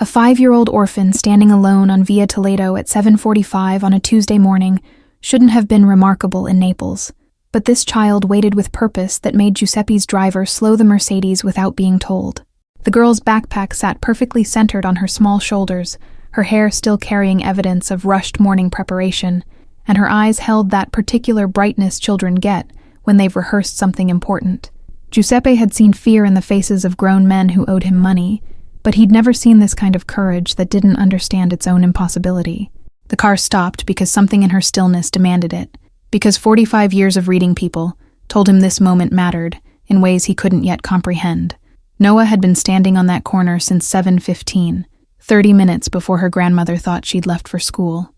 A 5-year-old orphan standing alone on Via Toledo at 7:45 on a Tuesday morning shouldn't have been remarkable in Naples. But this child waited with purpose that made Giuseppe's driver slow the Mercedes without being told. The girl's backpack sat perfectly centered on her small shoulders, her hair still carrying evidence of rushed morning preparation, and her eyes held that particular brightness children get when they've rehearsed something important. Giuseppe had seen fear in the faces of grown men who owed him money, but he'd never seen this kind of courage that didn't understand its own impossibility. The car stopped because something in her stillness demanded it, because 45 years of reading people told him this moment mattered in ways he couldn't yet comprehend. Noah had been standing on that corner since 7:15, 30 minutes before her grandmother thought she'd left for school.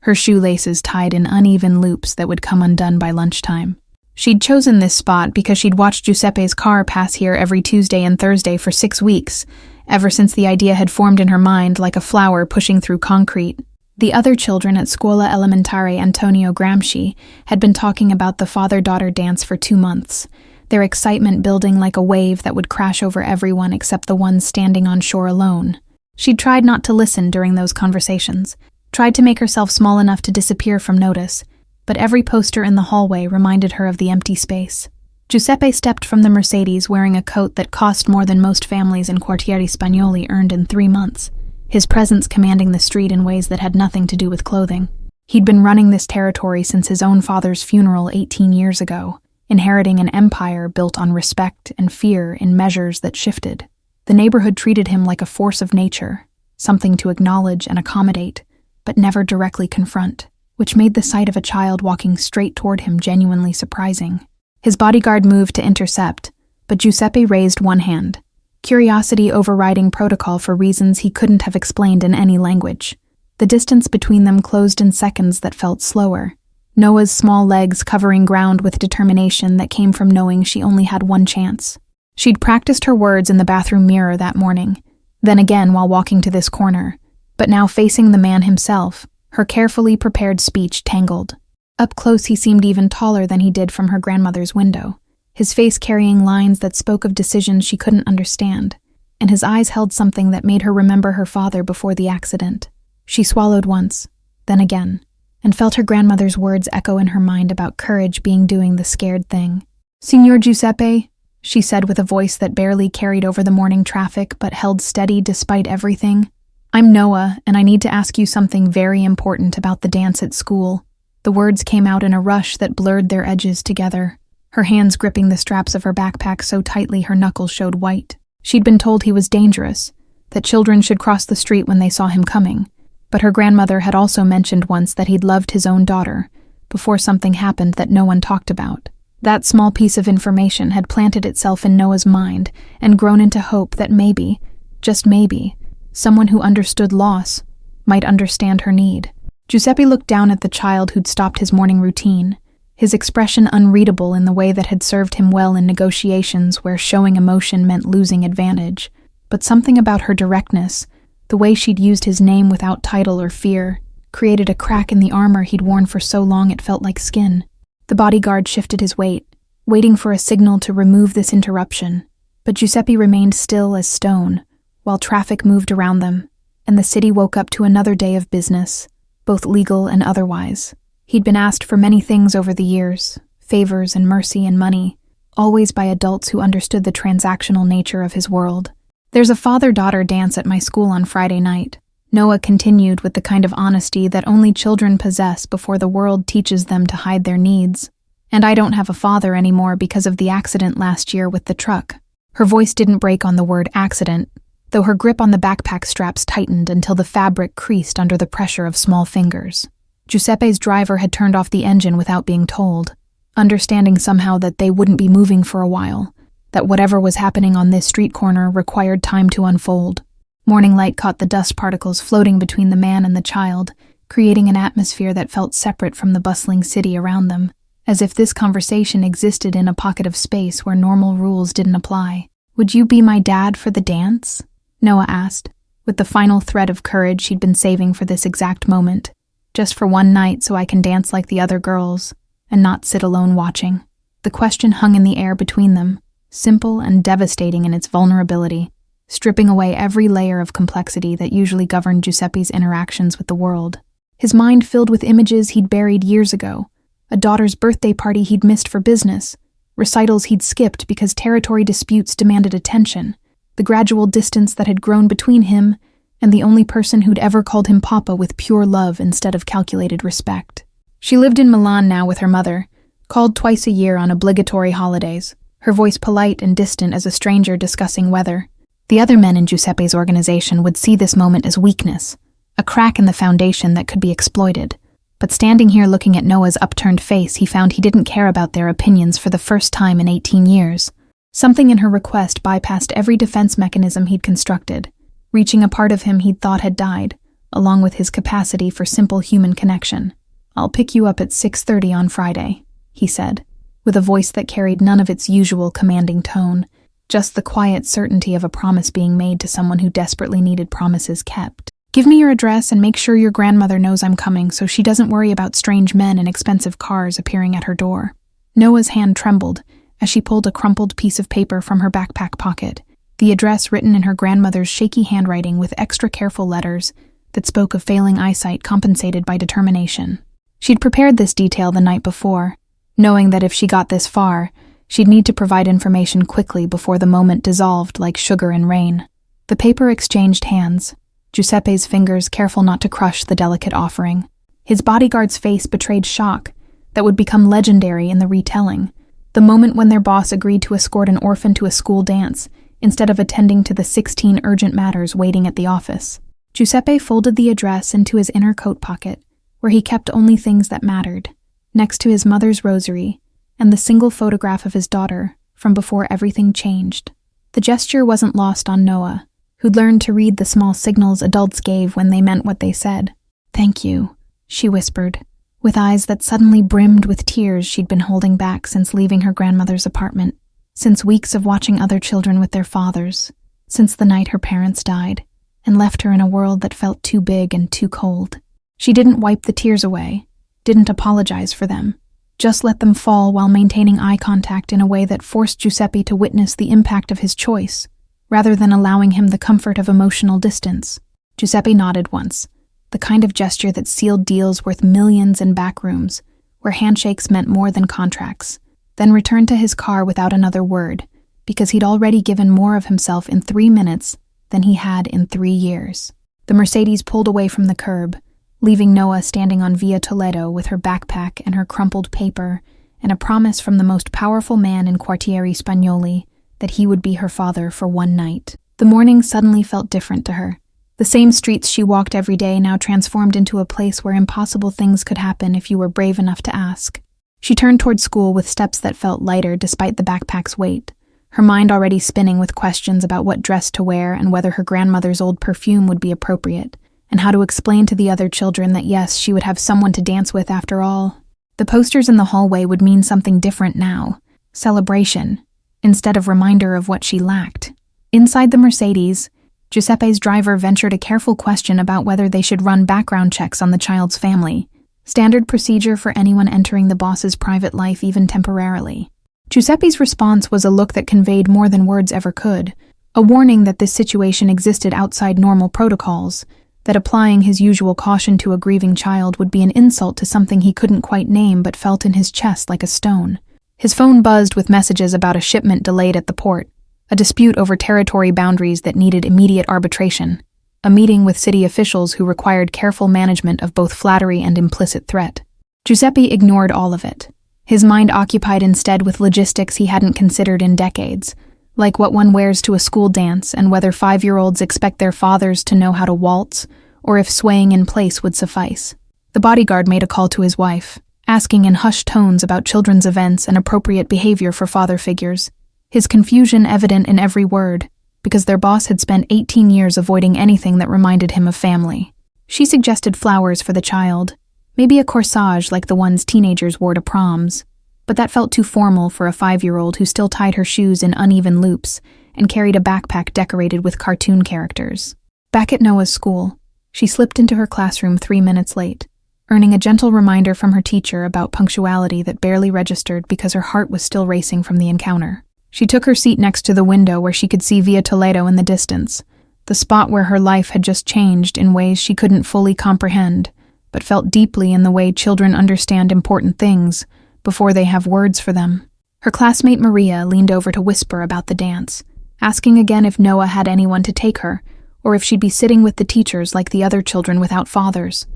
Her shoelaces tied in uneven loops that would come undone by lunchtime. She'd chosen this spot because she'd watched Giuseppe's car pass here every Tuesday and Thursday for 6 weeks, ever since the idea had formed in her mind like a flower pushing through concrete. The other children at Scuola Elementare Antonio Gramsci had been talking about the father-daughter dance for 2 months, their excitement building like a wave that would crash over everyone except the ones standing on shore alone. She'd tried not to listen during those conversations, tried to make herself small enough to disappear from notice, but every poster in the hallway reminded her of the empty space. Giuseppe stepped from the Mercedes wearing a coat that cost more than most families in Quartieri Spagnoli earned in 3 months, his presence commanding the street in ways that had nothing to do with clothing. He'd been running this territory since his own father's funeral 18 years ago, inheriting an empire built on respect and fear in measures that shifted. The neighborhood treated him like a force of nature, something to acknowledge and accommodate, but never directly confront, which made the sight of a child walking straight toward him genuinely surprising. His bodyguard moved to intercept, but Giuseppe raised one hand, curiosity overriding protocol for reasons he couldn't have explained in any language. The distance between them closed in seconds that felt slower, Noah's small legs covering ground with determination that came from knowing she only had one chance. She'd practiced her words in the bathroom mirror that morning, then again while walking to this corner, but now facing the man himself, her carefully prepared speech tangled. Up close he seemed even taller than he did from her grandmother's window, his face carrying lines that spoke of decisions she couldn't understand, and his eyes held something that made her remember her father before the accident. She swallowed once, then again, and felt her grandmother's words echo in her mind about courage being doing the scared thing. "Signor Giuseppe," she said with a voice that barely carried over the morning traffic but held steady despite everything, "I'm Noah, and I need to ask you something very important about the dance at school." The words came out in a rush that blurred their edges together, her hands gripping the straps of her backpack so tightly her knuckles showed white. She'd been told he was dangerous, that children should cross the street when they saw him coming, but her grandmother had also mentioned once that he'd loved his own daughter, before something happened that no one talked about. That small piece of information had planted itself in Noah's mind and grown into hope that maybe, just maybe, someone who understood loss might understand her need. Giuseppe looked down at the child who'd stopped his morning routine, his expression unreadable in the way that had served him well in negotiations where showing emotion meant losing advantage. But something about her directness, the way she'd used his name without title or fear, created a crack in the armor he'd worn for so long it felt like skin. The bodyguard shifted his weight, waiting for a signal to remove this interruption, but Giuseppe remained still as stone, while traffic moved around them, and the city woke up to another day of business, both legal and otherwise. He'd been asked for many things over the years, favors and mercy and money, always by adults who understood the transactional nature of his world. "There's a father-daughter dance at my school on Friday night," Noah continued with the kind of honesty that only children possess before the world teaches them to hide their needs. "And I don't have a father anymore because of the accident last year with the truck." Her voice didn't break on the word accident, though her grip on the backpack straps tightened until the fabric creased under the pressure of small fingers. Giuseppe's driver had turned off the engine without being told, understanding somehow that they wouldn't be moving for a while, that whatever was happening on this street corner required time to unfold. Morning light caught the dust particles floating between the man and the child, creating an atmosphere that felt separate from the bustling city around them, as if this conversation existed in a pocket of space where normal rules didn't apply. "Would you be my dad for the dance?" Noah asked, with the final thread of courage she'd been saving for this exact moment. "Just for one night so I can dance like the other girls, and not sit alone watching." The question hung in the air between them, simple and devastating in its vulnerability, stripping away every layer of complexity that usually governed Giuseppe's interactions with the world. His mind filled with images he'd buried years ago, a daughter's birthday party he'd missed for business, recitals he'd skipped because territory disputes demanded attention, the gradual distance that had grown between him and the only person who'd ever called him Papa with pure love instead of calculated respect. She lived in Milan now with her mother, called twice a year on obligatory holidays, her voice polite and distant as a stranger discussing weather. The other men in Giuseppe's organization would see this moment as weakness, a crack in the foundation that could be exploited. But standing here looking at Noah's upturned face, he found he didn't care about their opinions for the first time in 18 years. Something in her request bypassed every defense mechanism he'd constructed, reaching a part of him he'd thought had died, along with his capacity for simple human connection. "I'll pick you up at 6:30 on Friday," he said, with a voice that carried none of its usual commanding tone, just the quiet certainty of a promise being made to someone who desperately needed promises kept. "Give me your address and make sure your grandmother knows I'm coming so she doesn't worry about strange men and expensive cars appearing at her door." Noah's hand trembled as she pulled a crumpled piece of paper from her backpack pocket, the address written in her grandmother's shaky handwriting with extra careful letters that spoke of failing eyesight compensated by determination. She'd prepared this detail the night before, knowing that if she got this far, she'd need to provide information quickly before the moment dissolved like sugar in rain. The paper exchanged hands, Giuseppe's fingers careful not to crush the delicate offering. His bodyguard's face betrayed shock that would become legendary in the retelling, the moment when their boss agreed to escort an orphan to a school dance instead of attending to the 16 urgent matters waiting at the office. Giuseppe folded the address into his inner coat pocket, where he kept only things that mattered, next to his mother's rosary and the single photograph of his daughter from before everything changed. The gesture wasn't lost on Noah, who'd learned to read the small signals adults gave when they meant what they said. "Thank you," she whispered, with eyes that suddenly brimmed with tears she'd been holding back since leaving her grandmother's apartment, since weeks of watching other children with their fathers, since the night her parents died and left her in a world that felt too big and too cold. She didn't wipe the tears away, didn't apologize for them, just let them fall while maintaining eye contact in a way that forced Giuseppe to witness the impact of his choice, rather than allowing him the comfort of emotional distance. Giuseppe nodded once, the kind of gesture that sealed deals worth millions in backrooms, where handshakes meant more than contracts, then returned to his car without another word, because he'd already given more of himself in 3 minutes than he had in 3 years. The Mercedes pulled away from the curb, leaving Noah standing on Via Toledo with her backpack and her crumpled paper and a promise from the most powerful man in Quartieri Spagnoli that he would be her father for one night. The morning suddenly felt different to her. The same streets she walked every day now transformed into a place where impossible things could happen if you were brave enough to ask. She turned toward school with steps that felt lighter despite the backpack's weight, her mind already spinning with questions about what dress to wear and whether her grandmother's old perfume would be appropriate, and how to explain to the other children that yes, she would have someone to dance with after all. The posters in the hallway would mean something different now, celebration, instead of reminder of what she lacked. Inside the Mercedes, Giuseppe's driver ventured a careful question about whether they should run background checks on the child's family, standard procedure for anyone entering the boss's private life even temporarily. Giuseppe's response was a look that conveyed more than words ever could, a warning that this situation existed outside normal protocols, that applying his usual caution to a grieving child would be an insult to something he couldn't quite name but felt in his chest like a stone. His phone buzzed with messages about a shipment delayed at the port, a dispute over territory boundaries that needed immediate arbitration, a meeting with city officials who required careful management of both flattery and implicit threat. Giuseppe ignored all of it, his mind occupied instead with logistics he hadn't considered in decades, like what one wears to a school dance and whether 5-year-olds expect their fathers to know how to waltz, or if swaying in place would suffice. The bodyguard made a call to his wife, asking in hushed tones about children's events and appropriate behavior for father figures, his confusion evident in every word, because their boss had spent 18 years avoiding anything that reminded him of family. She suggested flowers for the child, maybe a corsage like the ones teenagers wore to proms, but that felt too formal for a 5-year-old who still tied her shoes in uneven loops and carried a backpack decorated with cartoon characters. Back at Noah's school, she slipped into her classroom 3 minutes late, earning a gentle reminder from her teacher about punctuality that barely registered because her heart was still racing from the encounter. She took her seat next to the window where she could see Via Toledo in the distance, the spot where her life had just changed in ways she couldn't fully comprehend, but felt deeply in the way children understand important things before they have words for them. Her classmate Maria leaned over to whisper about the dance, asking again if Noah had anyone to take her, or if she'd be sitting with the teachers like the other children without fathers.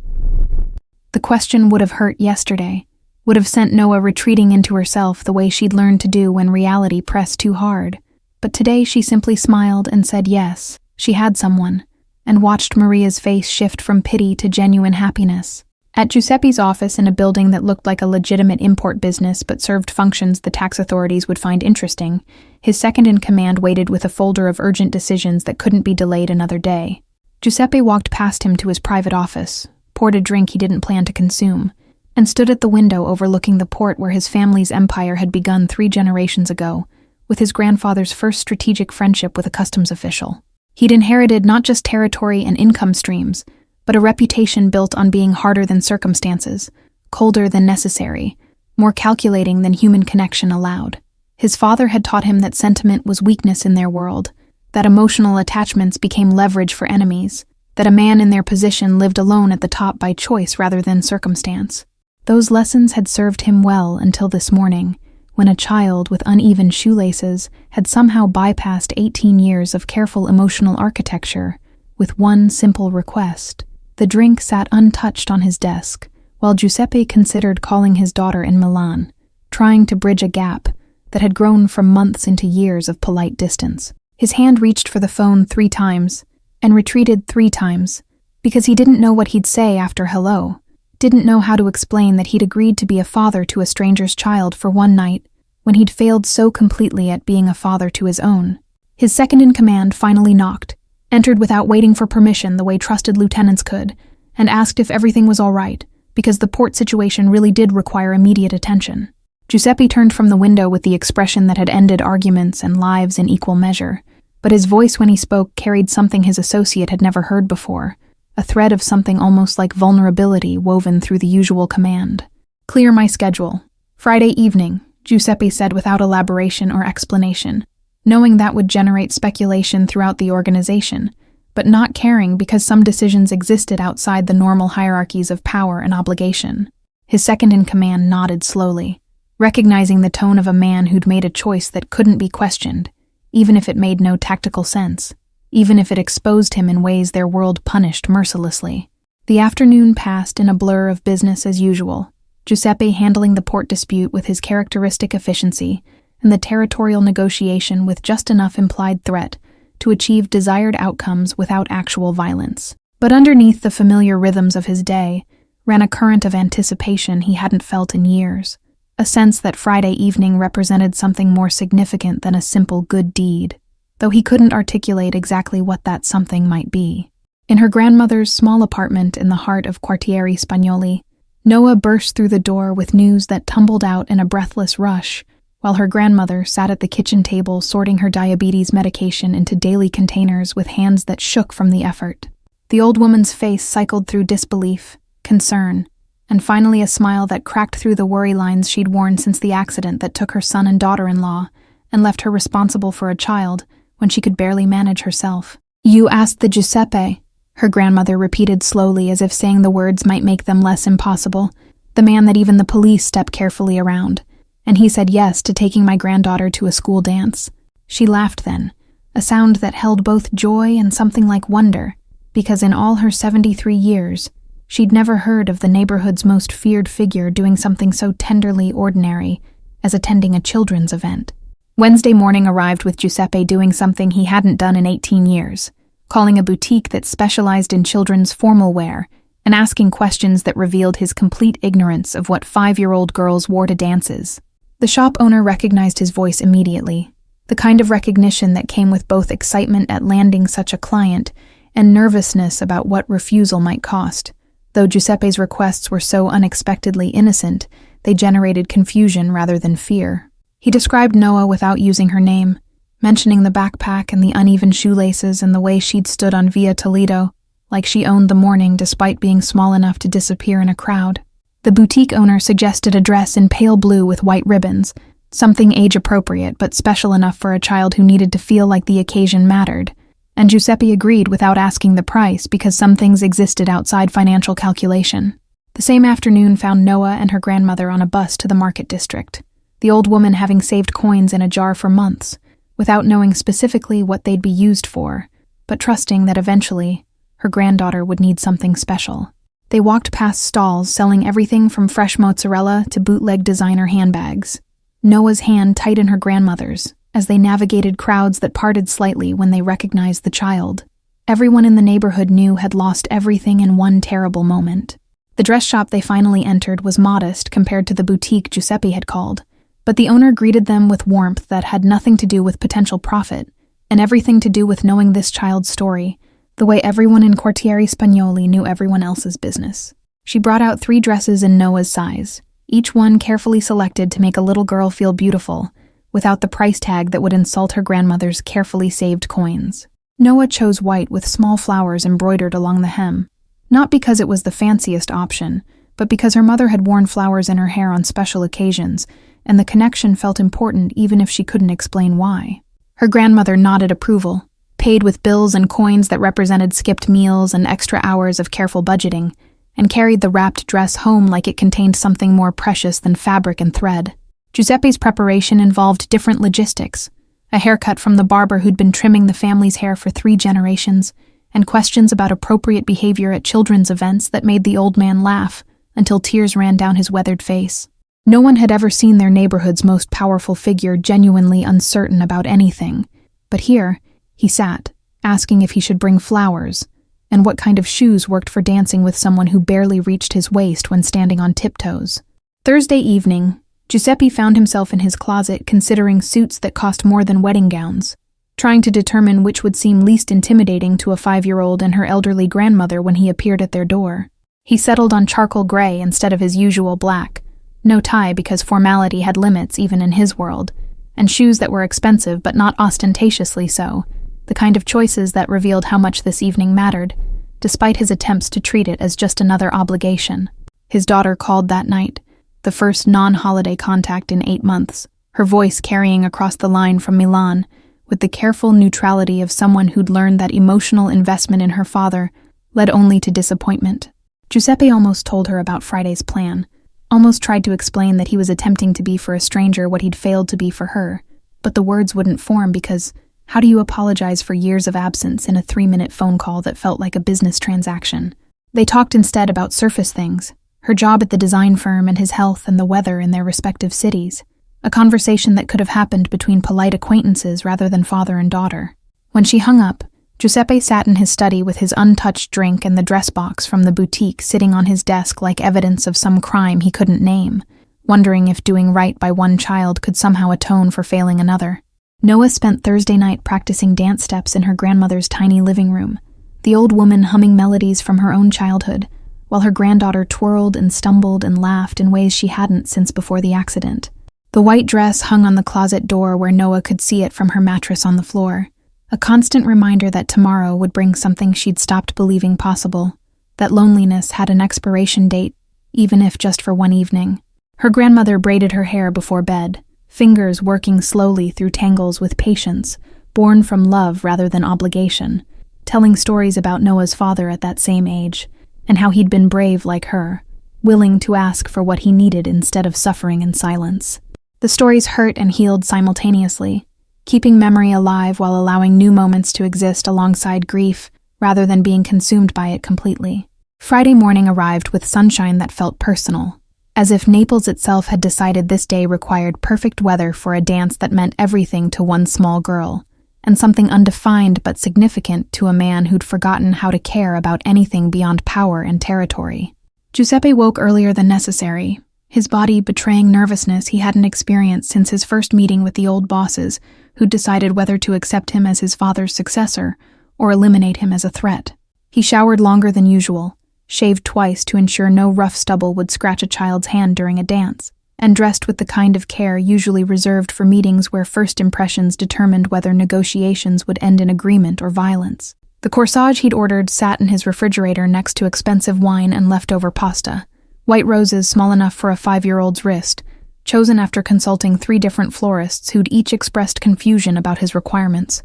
The question would have hurt yesterday, would have sent Noah retreating into herself the way she'd learned to do when reality pressed too hard. But today she simply smiled and said yes, she had someone, and watched Maria's face shift from pity to genuine happiness. At Giuseppe's office in a building that looked like a legitimate import business but served functions the tax authorities would find interesting, his second-in-command waited with a folder of urgent decisions that couldn't be delayed another day. Giuseppe walked past him to his private office, poured a drink he didn't plan to consume, and stood at the window overlooking the port where his family's empire had begun 3 generations ago, with his grandfather's first strategic friendship with a customs official. He'd inherited not just territory and income streams, but a reputation built on being harder than circumstances, colder than necessary, more calculating than human connection allowed. His father had taught him that sentiment was weakness in their world, that emotional attachments became leverage for enemies, that a man in their position lived alone at the top by choice rather than circumstance. Those lessons had served him well until this morning, when a child with uneven shoelaces had somehow bypassed 18 years of careful emotional architecture with one simple request. The drink sat untouched on his desk, while Giuseppe considered calling his daughter in Milan, trying to bridge a gap that had grown from months into years of polite distance. His hand reached for the phone 3 times, and retreated 3 times, because he didn't know what he'd say after hello, didn't know how to explain that he'd agreed to be a father to a stranger's child for one night, when he'd failed so completely at being a father to his own. His second-in-command finally knocked, entered without waiting for permission the way trusted lieutenants could, and asked if everything was all right, because the port situation really did require immediate attention. Giuseppe turned from the window with the expression that had ended arguments and lives in equal measure, but his voice when he spoke carried something his associate had never heard before, a thread of something almost like vulnerability woven through the usual command. "Clear my schedule. Friday evening," Giuseppe said without elaboration or explanation, knowing that would generate speculation throughout the organization, but not caring because some decisions existed outside the normal hierarchies of power and obligation. His second-in-command nodded slowly, recognizing the tone of a man who'd made a choice that couldn't be questioned, even if it made no tactical sense, even if it exposed him in ways their world punished mercilessly. The afternoon passed in a blur of business as usual, Giuseppe handling the port dispute with his characteristic efficiency, and the territorial negotiation with just enough implied threat to achieve desired outcomes without actual violence. But underneath the familiar rhythms of his day ran a current of anticipation he hadn't felt in years, a sense that Friday evening represented something more significant than a simple good deed, though he couldn't articulate exactly what that something might be. In her grandmother's small apartment in the heart of Quartieri Spagnoli, Noah burst through the door with news that tumbled out in a breathless rush, while her grandmother sat at the kitchen table sorting her diabetes medication into daily containers with hands that shook from the effort. The old woman's face cycled through disbelief, concern, and finally a smile that cracked through the worry lines she'd worn since the accident that took her son and daughter-in-law and left her responsible for a child when she could barely manage herself. "You asked the Giuseppe," her grandmother repeated slowly as if saying the words might make them less impossible, "the man that even the police step carefully around. And he said yes to taking my granddaughter to a school dance." She laughed then, a sound that held both joy and something like wonder, because in all her 73 years, she'd never heard of the neighborhood's most feared figure doing something so tenderly ordinary as attending a children's event. Wednesday morning arrived with Giuseppe doing something he hadn't done in 18 years, calling a boutique that specialized in children's formal wear and asking questions that revealed his complete ignorance of what 5-year-old girls wore to dances. The shop owner recognized his voice immediately, the kind of recognition that came with both excitement at landing such a client and nervousness about what refusal might cost. Though Giuseppe's requests were so unexpectedly innocent, they generated confusion rather than fear. He described Noah without using her name, mentioning the backpack and the uneven shoelaces and the way she'd stood on Via Toledo, like she owned the morning despite being small enough to disappear in a crowd. The boutique owner suggested a dress in pale blue with white ribbons, something age-appropriate but special enough for a child who needed to feel like the occasion mattered, and Giuseppe agreed without asking the price because some things existed outside financial calculation. The same afternoon found Noah and her grandmother on a bus to the market district, the old woman having saved coins in a jar for months, without knowing specifically what they'd be used for, but trusting that eventually her granddaughter would need something special. They walked past stalls selling everything from fresh mozzarella to bootleg designer handbags, Noah's hand tight in her grandmother's, as they navigated crowds that parted slightly when they recognized the child. Everyone in the neighborhood knew had lost everything in one terrible moment. The dress shop they finally entered was modest compared to the boutique Giuseppe had called, but the owner greeted them with warmth that had nothing to do with potential profit, and everything to do with knowing this child's story, the way everyone in Quartieri Spagnoli knew everyone else's business. She brought out 3 dresses in Noah's size, each one carefully selected to make a little girl feel beautiful, without the price tag that would insult her grandmother's carefully saved coins. Noah chose white with small flowers embroidered along the hem, not because it was the fanciest option, but because her mother had worn flowers in her hair on special occasions, and the connection felt important even if she couldn't explain why. Her grandmother nodded approval, paid with bills and coins that represented skipped meals and extra hours of careful budgeting, and carried the wrapped dress home like it contained something more precious than fabric and thread. Giuseppe's preparation involved different logistics, a haircut from the barber who'd been trimming the family's hair for 3 generations, and questions about appropriate behavior at children's events that made the old man laugh until tears ran down his weathered face. No one had ever seen their neighborhood's most powerful figure genuinely uncertain about anything, but here, he sat, asking if he should bring flowers, and what kind of shoes worked for dancing with someone who barely reached his waist when standing on tiptoes. Thursday evening, Giuseppe found himself in his closet considering suits that cost more than wedding gowns, trying to determine which would seem least intimidating to a 5-year-old and her elderly grandmother when he appeared at their door. He settled on charcoal gray instead of his usual black, no tie because formality had limits even in his world, and shoes that were expensive but not ostentatiously so, the kind of choices that revealed how much this evening mattered, despite his attempts to treat it as just another obligation. His daughter called that night, the first non-holiday contact in 8 months, her voice carrying across the line from Milan, with the careful neutrality of someone who'd learned that emotional investment in her father led only to disappointment. Giuseppe almost told her about Friday's plan, almost tried to explain that he was attempting to be for a stranger what he'd failed to be for her, but the words wouldn't form because how do you apologize for years of absence in a 3-minute phone call that felt like a business transaction? They talked instead about surface things, her job at the design firm and his health and the weather in their respective cities, a conversation that could have happened between polite acquaintances rather than father and daughter. When she hung up, Giuseppe sat in his study with his untouched drink and the dress box from the boutique sitting on his desk like evidence of some crime he couldn't name, wondering if doing right by one child could somehow atone for failing another. Noah spent Thursday night practicing dance steps in her grandmother's tiny living room, the old woman humming melodies from her own childhood, while her granddaughter twirled and stumbled and laughed in ways she hadn't since before the accident. The white dress hung on the closet door where Noah could see it from her mattress on the floor, a constant reminder that tomorrow would bring something she'd stopped believing possible, that loneliness had an expiration date, even if just for one evening. Her grandmother braided her hair before bed, fingers working slowly through tangles with patience, born from love rather than obligation, telling stories about Noah's father at that same age, and how he'd been brave like her, willing to ask for what he needed instead of suffering in silence. The stories hurt and healed simultaneously, keeping memory alive while allowing new moments to exist alongside grief rather than being consumed by it completely. Friday morning arrived with sunshine that felt personal, as if Naples itself had decided this day required perfect weather for a dance that meant everything to one small girl, and something undefined but significant to a man who'd forgotten how to care about anything beyond power and territory. Giuseppe woke earlier than necessary, his body betraying nervousness he hadn't experienced since his first meeting with the old bosses, who'd decided whether to accept him as his father's successor or eliminate him as a threat. He showered longer than usual, shaved twice to ensure no rough stubble would scratch a child's hand during a dance, and dressed with the kind of care usually reserved for meetings where first impressions determined whether negotiations would end in agreement or violence. The corsage he'd ordered sat in his refrigerator next to expensive wine and leftover pasta, white roses small enough for a 5-year-old's wrist, chosen after consulting 3 different florists who'd each expressed confusion about his requirements.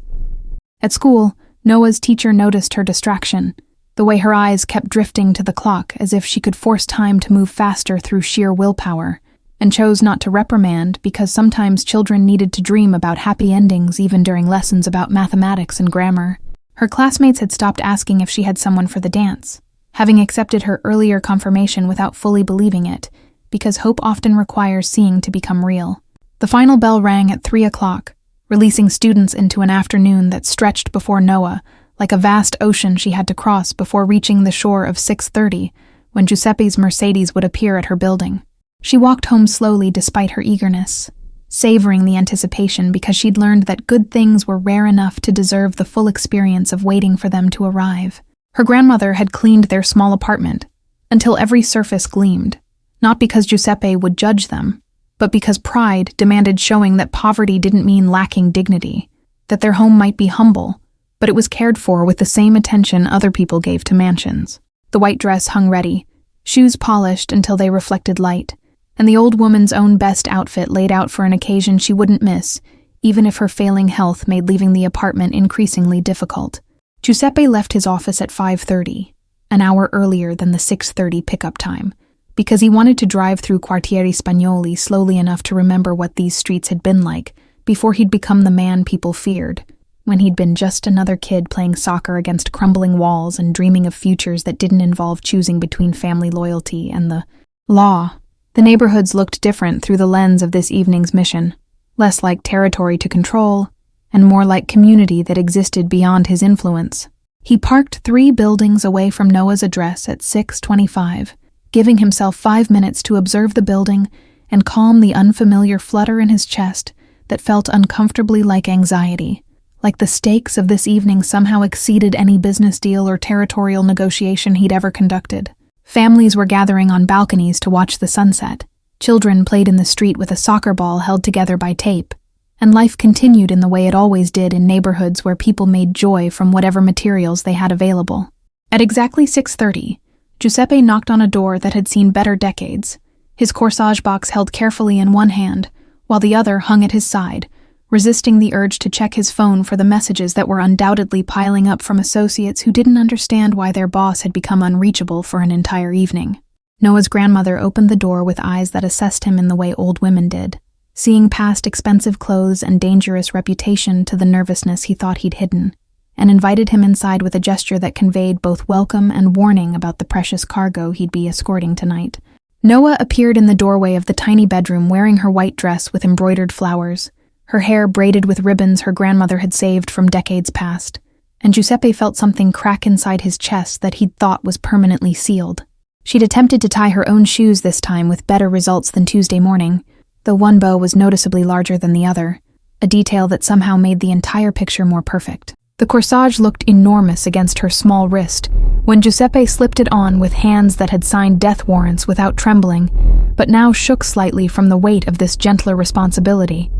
At school, Noah's teacher noticed her distraction, the way her eyes kept drifting to the clock as if she could force time to move faster through sheer willpower, and chose not to reprimand because sometimes children needed to dream about happy endings even during lessons about mathematics and grammar. Her classmates had stopped asking if she had someone for the dance, having accepted her earlier confirmation without fully believing it, because hope often requires seeing to become real. The final bell rang at 3 o'clock, releasing students into an afternoon that stretched before Noah, like a vast ocean she had to cross before reaching the shore of 6:30, when Giuseppe's Mercedes would appear at her building. She walked home slowly despite her eagerness, savoring the anticipation because she'd learned that good things were rare enough to deserve the full experience of waiting for them to arrive. Her grandmother had cleaned their small apartment until every surface gleamed, not because Giuseppe would judge them, but because pride demanded showing that poverty didn't mean lacking dignity, that their home might be humble, but it was cared for with the same attention other people gave to mansions. The white dress hung ready, shoes polished until they reflected light, and the old woman's own best outfit laid out for an occasion she wouldn't miss, even if her failing health made leaving the apartment increasingly difficult. Giuseppe left his office at 5:30, an hour earlier than the 6:30 pickup time, because he wanted to drive through Quartieri Spagnoli slowly enough to remember what these streets had been like before he'd become the man people feared, when he'd been just another kid playing soccer against crumbling walls and dreaming of futures that didn't involve choosing between family loyalty and the law. The neighborhoods looked different through the lens of this evening's mission, less like territory to control, and more like community that existed beyond his influence. He parked 3 buildings away from Noah's address at 6:25, giving himself 5 minutes to observe the building and calm the unfamiliar flutter in his chest that felt uncomfortably like anxiety, like the stakes of this evening somehow exceeded any business deal or territorial negotiation he'd ever conducted. Families were gathering on balconies to watch the sunset. Children played in the street with a soccer ball held together by tape, and life continued in the way it always did in neighborhoods where people made joy from whatever materials they had available. At exactly 6:30, Giuseppe knocked on a door that had seen better decades, his corsage box held carefully in one hand, while the other hung at his side, resisting the urge to check his phone for the messages that were undoubtedly piling up from associates who didn't understand why their boss had become unreachable for an entire evening. Noah's grandmother opened the door with eyes that assessed him in the way old women did, seeing past expensive clothes and dangerous reputation to the nervousness he thought he'd hidden, and invited him inside with a gesture that conveyed both welcome and warning about the precious cargo he'd be escorting tonight. Noah appeared in the doorway of the tiny bedroom wearing her white dress with embroidered flowers, her hair braided with ribbons her grandmother had saved from decades past, and Giuseppe felt something crack inside his chest that he'd thought was permanently sealed. She'd attempted to tie her own shoes this time with better results than Tuesday morning, though one bow was noticeably larger than the other, a detail that somehow made the entire picture more perfect. The corsage looked enormous against her small wrist when Giuseppe slipped it on with hands that had signed death warrants without trembling, but now shook slightly from the weight of this gentler responsibility.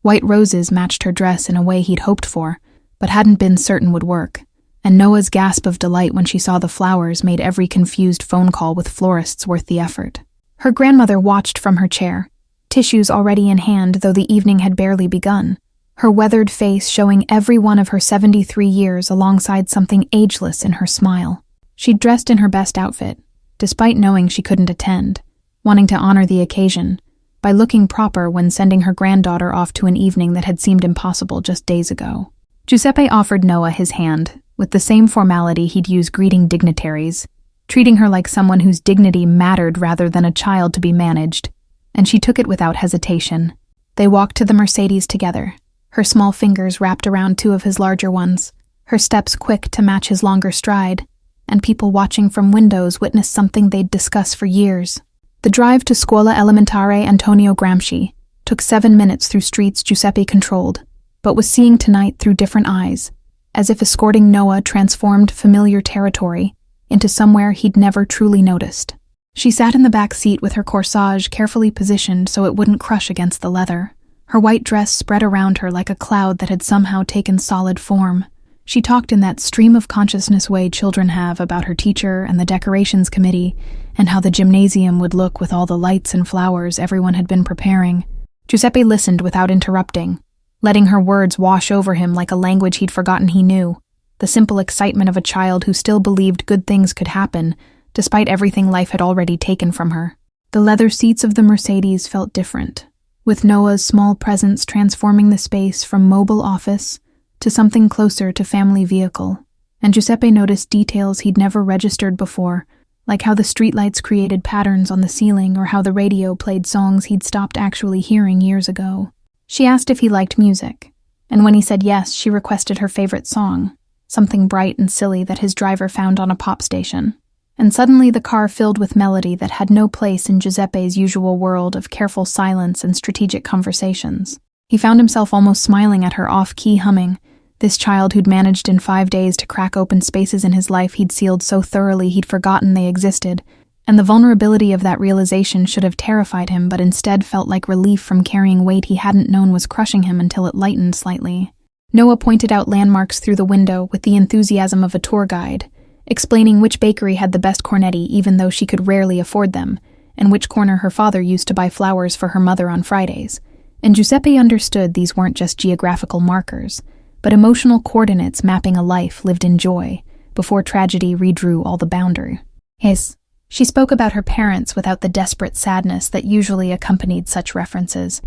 White roses matched her dress in a way he'd hoped for, but hadn't been certain would work, and Noah's gasp of delight when she saw the flowers made every confused phone call with florists worth the effort. Her grandmother watched from her chair, tissues already in hand though the evening had barely begun, her weathered face showing every one of her 73 years alongside something ageless in her smile. She'd dressed in her best outfit, despite knowing she couldn't attend, wanting to honor the occasion by looking proper when sending her granddaughter off to an evening that had seemed impossible just days ago. Giuseppe offered Noah his hand, with the same formality he'd use greeting dignitaries, treating her like someone whose dignity mattered rather than a child to be managed, and she took it without hesitation. They walked to the Mercedes together, her small fingers wrapped around 2 of his larger ones, her steps quick to match his longer stride, and people watching from windows witnessed something they'd discussed for years. The drive to Scuola Elementare Antonio Gramsci took 7 minutes through streets Giuseppe controlled, but was seeing tonight through different eyes, as if escorting Noah transformed familiar territory into somewhere he'd never truly noticed. She sat in the back seat with her corsage carefully positioned so it wouldn't crush against the leather, her white dress spread around her like a cloud that had somehow taken solid form. She talked in that stream of consciousness way children have about her teacher and the decorations committee, and how the gymnasium would look with all the lights and flowers everyone had been preparing. Giuseppe listened without interrupting, letting her words wash over him like a language he'd forgotten he knew, the simple excitement of a child who still believed good things could happen, despite everything life had already taken from her. The leather seats of the Mercedes felt different, with Noah's small presence transforming the space from mobile office to something closer to family vehicle. And Giuseppe noticed details he'd never registered before, like how the streetlights created patterns on the ceiling or how the radio played songs he'd stopped actually hearing years ago. She asked if he liked music, and when he said yes, she requested her favorite song, something bright and silly that his driver found on a pop station. And suddenly the car filled with melody that had no place in Giuseppe's usual world of careful silence and strategic conversations. He found himself almost smiling at her off-key humming, this child who'd managed in 5 days to crack open spaces in his life he'd sealed so thoroughly he'd forgotten they existed, and the vulnerability of that realization should have terrified him but instead felt like relief from carrying weight he hadn't known was crushing him until it lightened slightly. Noah pointed out landmarks through the window with the enthusiasm of a tour guide, explaining which bakery had the best cornetti even though she could rarely afford them, and which corner her father used to buy flowers for her mother on Fridays. And Giuseppe understood these weren't just geographical markers, but emotional coordinates mapping a life lived in joy, before tragedy redrew all the boundary. She spoke about her parents without the desperate sadness that usually accompanied such references,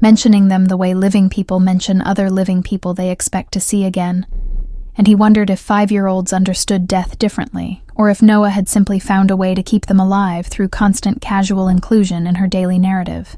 mentioning them the way living people mention other living people they expect to see again. And he wondered if 5-year-olds understood death differently, or if Noah had simply found a way to keep them alive through constant casual inclusion in her daily narrative.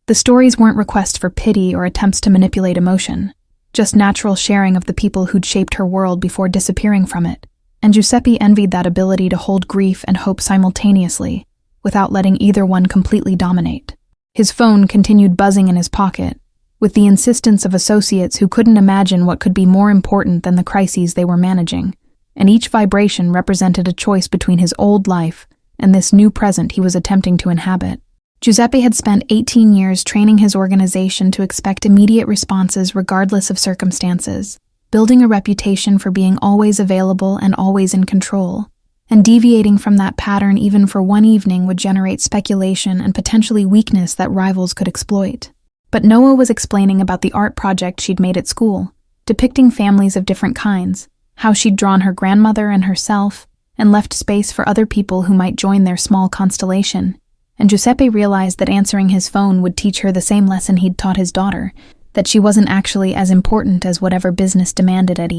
The stories weren't requests for pity or attempts to manipulate emotion, just natural sharing of the people who'd shaped her world before disappearing from it, and Giuseppe envied that ability to hold grief and hope simultaneously, without letting either one completely dominate. His phone continued buzzing in his pocket, with the insistence of associates who couldn't imagine what could be more important than the crises they were managing, and each vibration represented a choice between his old life and this new present he was attempting to inhabit. Giuseppe had spent 18 years training his organization to expect immediate responses regardless of circumstances, building a reputation for being always available and always in control, and deviating from that pattern even for one evening would generate speculation and potentially weakness that rivals could exploit. But Noah was explaining about the art project she'd made at school, depicting families of different kinds, how she'd drawn her grandmother and herself, and left space for other people who might join their small constellation. And Giuseppe realized that answering his phone would teach her the same lesson he'd taught his daughter, that she wasn't actually as important as whatever business demanded at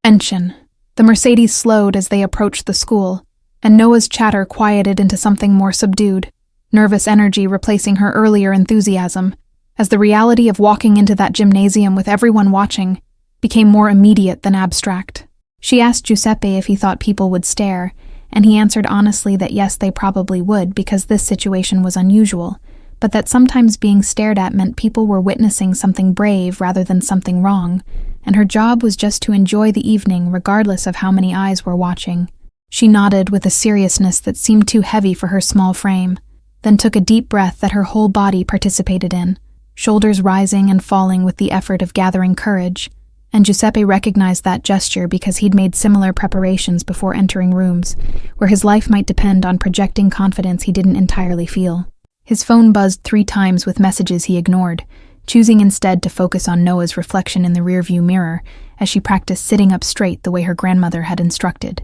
Enchen. The Mercedes slowed as they approached the school, and Noah's chatter quieted into something more subdued, nervous energy replacing her earlier enthusiasm, as the reality of walking into that gymnasium with everyone watching became more immediate than abstract. She asked Giuseppe if he thought people would stare, and he answered honestly that yes, they probably would because this situation was unusual, but that sometimes being stared at meant people were witnessing something brave rather than something wrong, and her job was just to enjoy the evening regardless of how many eyes were watching. She nodded with a seriousness that seemed too heavy for her small frame, then took a deep breath that her whole body participated in, shoulders rising and falling with the effort of gathering courage, and Giuseppe recognized that gesture because he'd made similar preparations before entering rooms, where his life might depend on projecting confidence he didn't entirely feel. His phone buzzed 3 times with messages he ignored, choosing instead to focus on Noah's reflection in the rearview mirror as she practiced sitting up straight the way her grandmother had instructed.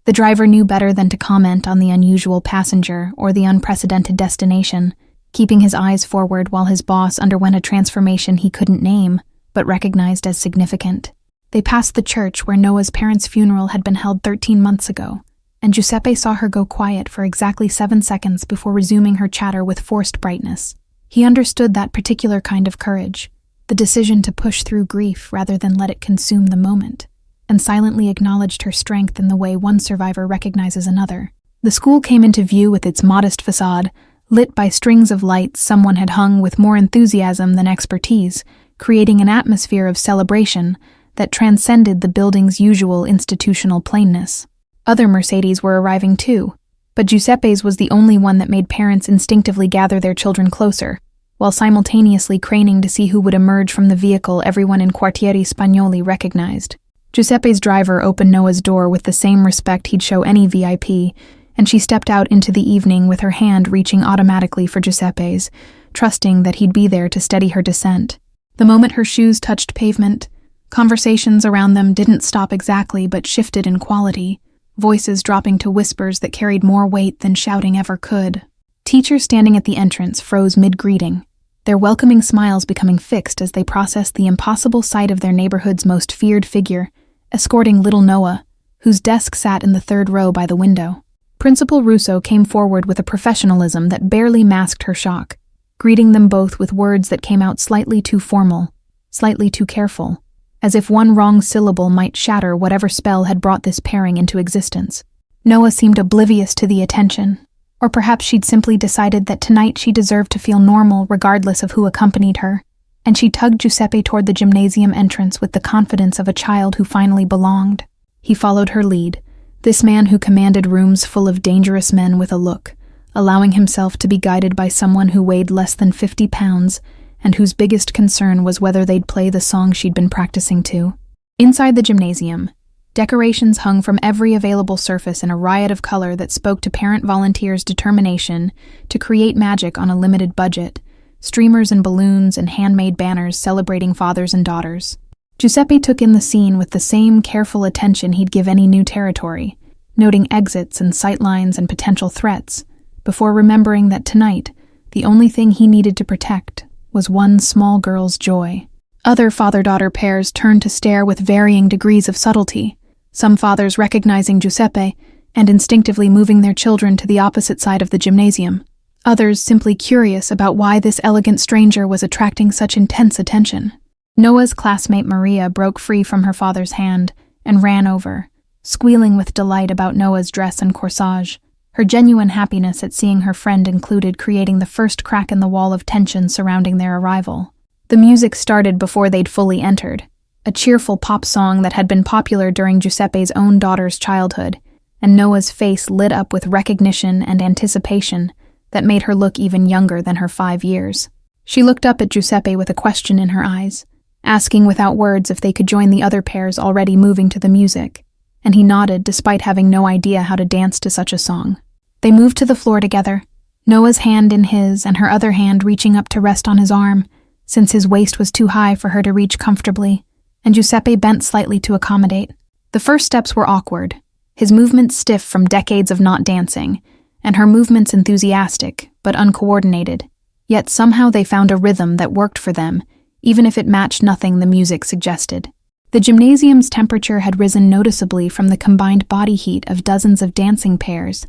The driver knew better than to comment on the unusual passenger or the unprecedented destination, keeping his eyes forward while his boss underwent a transformation he couldn't name, but recognized as significant. They passed the church where Noah's parents' funeral had been held 13 months ago, and Giuseppe saw her go quiet for exactly 7 seconds before resuming her chatter with forced brightness. He understood that particular kind of courage, the decision to push through grief rather than let it consume the moment, and silently acknowledged her strength in the way one survivor recognizes another. The school came into view with its modest facade, lit by strings of lights someone had hung with more enthusiasm than expertise, creating an atmosphere of celebration that transcended the building's usual institutional plainness. Other Mercedes were arriving too, but Giuseppe's was the only one that made parents instinctively gather their children closer, while simultaneously craning to see who would emerge from the vehicle everyone in Quartieri Spagnoli recognized. Giuseppe's driver opened Noah's door with the same respect he'd show any VIP, and she stepped out into the evening with her hand reaching automatically for Giuseppe's, trusting that he'd be there to steady her descent. The moment her shoes touched pavement, conversations around them didn't stop exactly but shifted in quality, voices dropping to whispers that carried more weight than shouting ever could. Teachers standing at the entrance froze mid-greeting, their welcoming smiles becoming fixed as they processed the impossible sight of their neighborhood's most feared figure, escorting little Noah, whose desk sat in the third row by the window. Principal Russo came forward with a professionalism that barely masked her shock, greeting them both with words that came out slightly too formal, slightly too careful, as if one wrong syllable might shatter whatever spell had brought this pairing into existence. Noah seemed oblivious to the attention, or perhaps she'd simply decided that tonight she deserved to feel normal regardless of who accompanied her, and she tugged Giuseppe toward the gymnasium entrance with the confidence of a child who finally belonged. He followed her lead, this man who commanded rooms full of dangerous men with a look, allowing himself to be guided by someone who weighed less than 50 pounds and whose biggest concern was whether they'd play the song she'd been practicing to. Inside the gymnasium, decorations hung from every available surface in a riot of color that spoke to parent volunteers' determination to create magic on a limited budget, streamers and balloons and handmade banners celebrating fathers and daughters. Giuseppe took in the scene with the same careful attention he'd give any new territory, noting exits and sightlines and potential threats, before remembering that tonight, the only thing he needed to protect was one small girl's joy. Other father-daughter pairs turned to stare with varying degrees of subtlety, some fathers recognizing Giuseppe and instinctively moving their children to the opposite side of the gymnasium, others simply curious about why this elegant stranger was attracting such intense attention. Noah's classmate Maria broke free from her father's hand and ran over, squealing with delight about Noah's dress and corsage, her genuine happiness at seeing her friend included creating the first crack in the wall of tension surrounding their arrival. The music started before they'd fully entered, a cheerful pop song that had been popular during Giuseppe's own daughter's childhood, and Noah's face lit up with recognition and anticipation that made her look even younger than her 5 years. She looked up at Giuseppe with a question in her eyes, asking without words if they could join the other pairs already moving to the music, and he nodded despite having no idea how to dance to such a song. They moved to the floor together, Noah's hand in his and her other hand reaching up to rest on his arm, since his waist was too high for her to reach comfortably, and Giuseppe bent slightly to accommodate. The first steps were awkward, his movements stiff from decades of not dancing, and her movements enthusiastic, but uncoordinated. Yet somehow they found a rhythm that worked for them, even if it matched nothing the music suggested. The gymnasium's temperature had risen noticeably from the combined body heat of dozens of dancing pairs,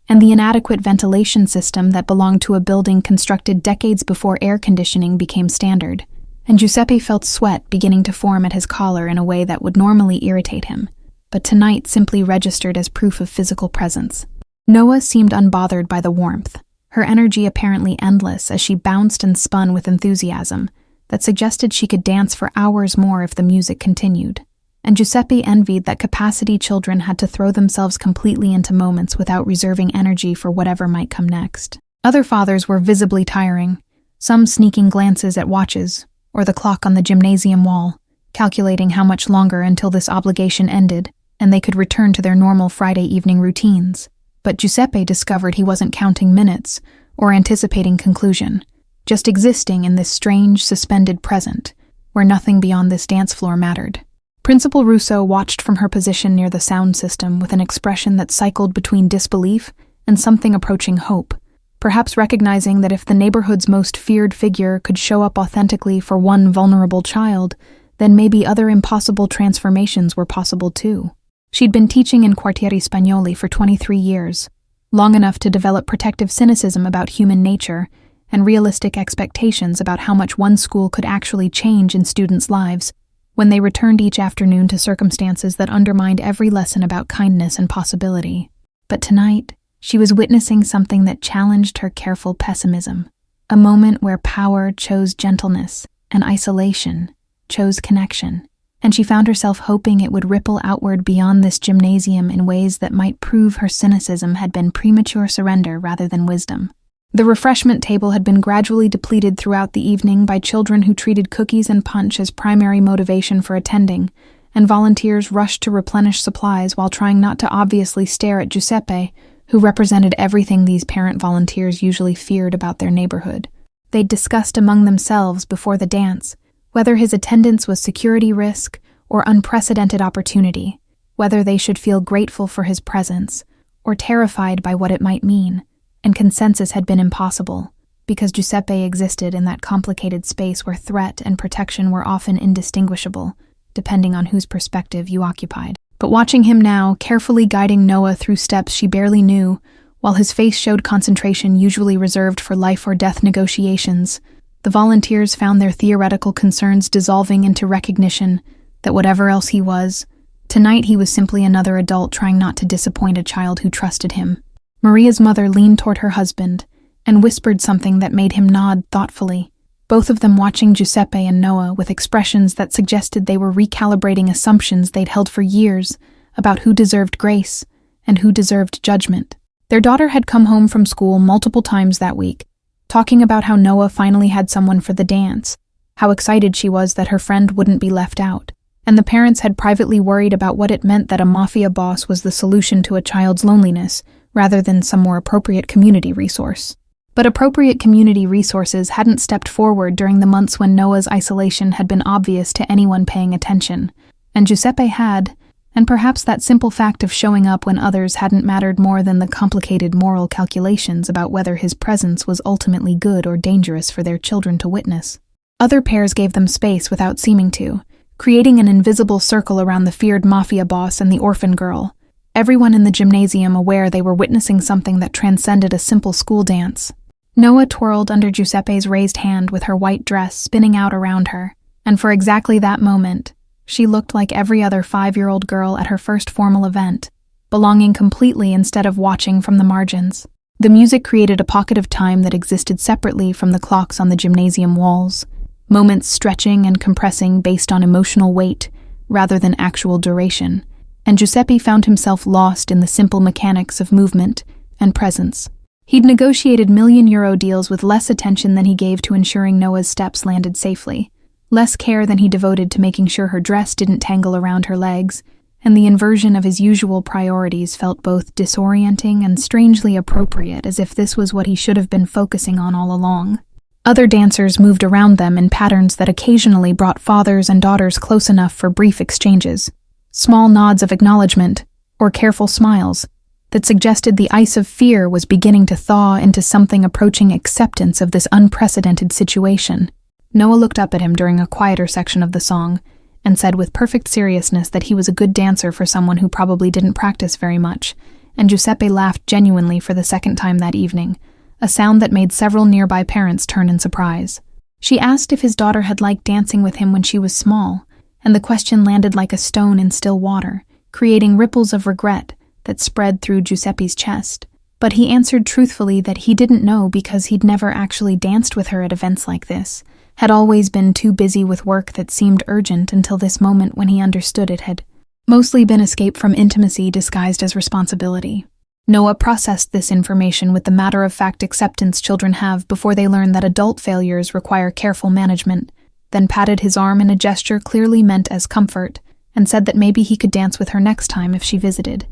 and the inadequate ventilation system that belonged to a building constructed decades before air conditioning became standard, and Giuseppe felt sweat beginning to form at his collar in a way that would normally irritate him, but tonight simply registered as proof of physical presence. Noah seemed unbothered by the warmth, her energy apparently endless as she bounced and spun with enthusiasm that suggested she could dance for hours more if the music continued, and Giuseppe envied that capacity children had to throw themselves completely into moments without reserving energy for whatever might come next. Other fathers were visibly tiring, some sneaking glances at watches or the clock on the gymnasium wall, calculating how much longer until this obligation ended and they could return to their normal Friday evening routines. But Giuseppe discovered he wasn't counting minutes or anticipating conclusion, just existing in this strange, suspended present, where nothing beyond this dance floor mattered. Principal Russo watched from her position near the sound system with an expression that cycled between disbelief and something approaching hope, perhaps recognizing that if the neighborhood's most feared figure could show up authentically for one vulnerable child, then maybe other impossible transformations were possible too. She'd been teaching in Quartieri Spagnoli for 23 years, long enough to develop protective cynicism about human nature and realistic expectations about how much one school could actually change in students' lives when they returned each afternoon to circumstances that undermined every lesson about kindness and possibility. But tonight, she was witnessing something that challenged her careful pessimism, a moment where power chose gentleness and isolation chose connection, and she found herself hoping it would ripple outward beyond this gymnasium in ways that might prove her cynicism had been premature surrender rather than wisdom. The refreshment table had been gradually depleted throughout the evening by children who treated cookies and punch as primary motivation for attending, and volunteers rushed to replenish supplies while trying not to obviously stare at Giuseppe, who represented everything these parent volunteers usually feared about their neighborhood. They'd discussed among themselves before the dance whether his attendance was security risk or unprecedented opportunity, whether they should feel grateful for his presence or terrified by what it might mean, and consensus had been impossible, because Giuseppe existed in that complicated space where threat and protection were often indistinguishable, depending on whose perspective you occupied. But watching him now, carefully guiding Noah through steps she barely knew, while his face showed concentration usually reserved for life-or-death negotiations, the volunteers found their theoretical concerns dissolving into recognition that whatever else he was, tonight he was simply another adult trying not to disappoint a child who trusted him. Maria's mother leaned toward her husband and whispered something that made him nod thoughtfully, both of them watching Giuseppe and Noah with expressions that suggested they were recalibrating assumptions they'd held for years about who deserved grace and who deserved judgment. Their daughter had come home from school multiple times that week, talking about how Noah finally had someone for the dance, how excited she was that her friend wouldn't be left out, and the parents had privately worried about what it meant that a Mafia boss was the solution to a child's loneliness, rather than some more appropriate community resource. But appropriate community resources hadn't stepped forward during the months when Noah's isolation had been obvious to anyone paying attention, and Giuseppe had, and perhaps that simple fact of showing up when others hadn't mattered more than the complicated moral calculations about whether his presence was ultimately good or dangerous for their children to witness. Other pairs gave them space without seeming to, creating an invisible circle around the feared Mafia boss and the orphan girl, everyone in the gymnasium aware they were witnessing something that transcended a simple school dance. Noah twirled under Giuseppe's raised hand with her white dress spinning out around her, and for exactly that moment, she looked like every other 5-year-old girl at her first formal event, belonging completely instead of watching from the margins. The music created a pocket of time that existed separately from the clocks on the gymnasium walls, moments stretching and compressing based on emotional weight rather than actual duration, and Giuseppe found himself lost in the simple mechanics of movement and presence. He'd negotiated €1,000,000 deals with less attention than he gave to ensuring Noah's steps landed safely, less care than he devoted to making sure her dress didn't tangle around her legs, and the inversion of his usual priorities felt both disorienting and strangely appropriate, as if this was what he should have been focusing on all along. Other dancers moved around them in patterns that occasionally brought fathers and daughters close enough for brief exchanges, small nods of acknowledgement, or careful smiles, that suggested the ice of fear was beginning to thaw into something approaching acceptance of this unprecedented situation. Noah looked up at him during a quieter section of the song and said with perfect seriousness that he was a good dancer for someone who probably didn't practice very much, and Giuseppe laughed genuinely for the second time that evening, a sound that made several nearby parents turn in surprise. She asked if his daughter had liked dancing with him when she was small, and the question landed like a stone in still water, creating ripples of regret that spread through Giuseppe's chest. But he answered truthfully that he didn't know because he'd never actually danced with her at events like this, had always been too busy with work that seemed urgent until this moment when he understood it had mostly been escape from intimacy disguised as responsibility. Noah processed this information with the matter-of-fact acceptance children have before they learn that adult failures require careful management, then patted his arm in a gesture clearly meant as comfort, and said that maybe he could dance with her next time if she visited,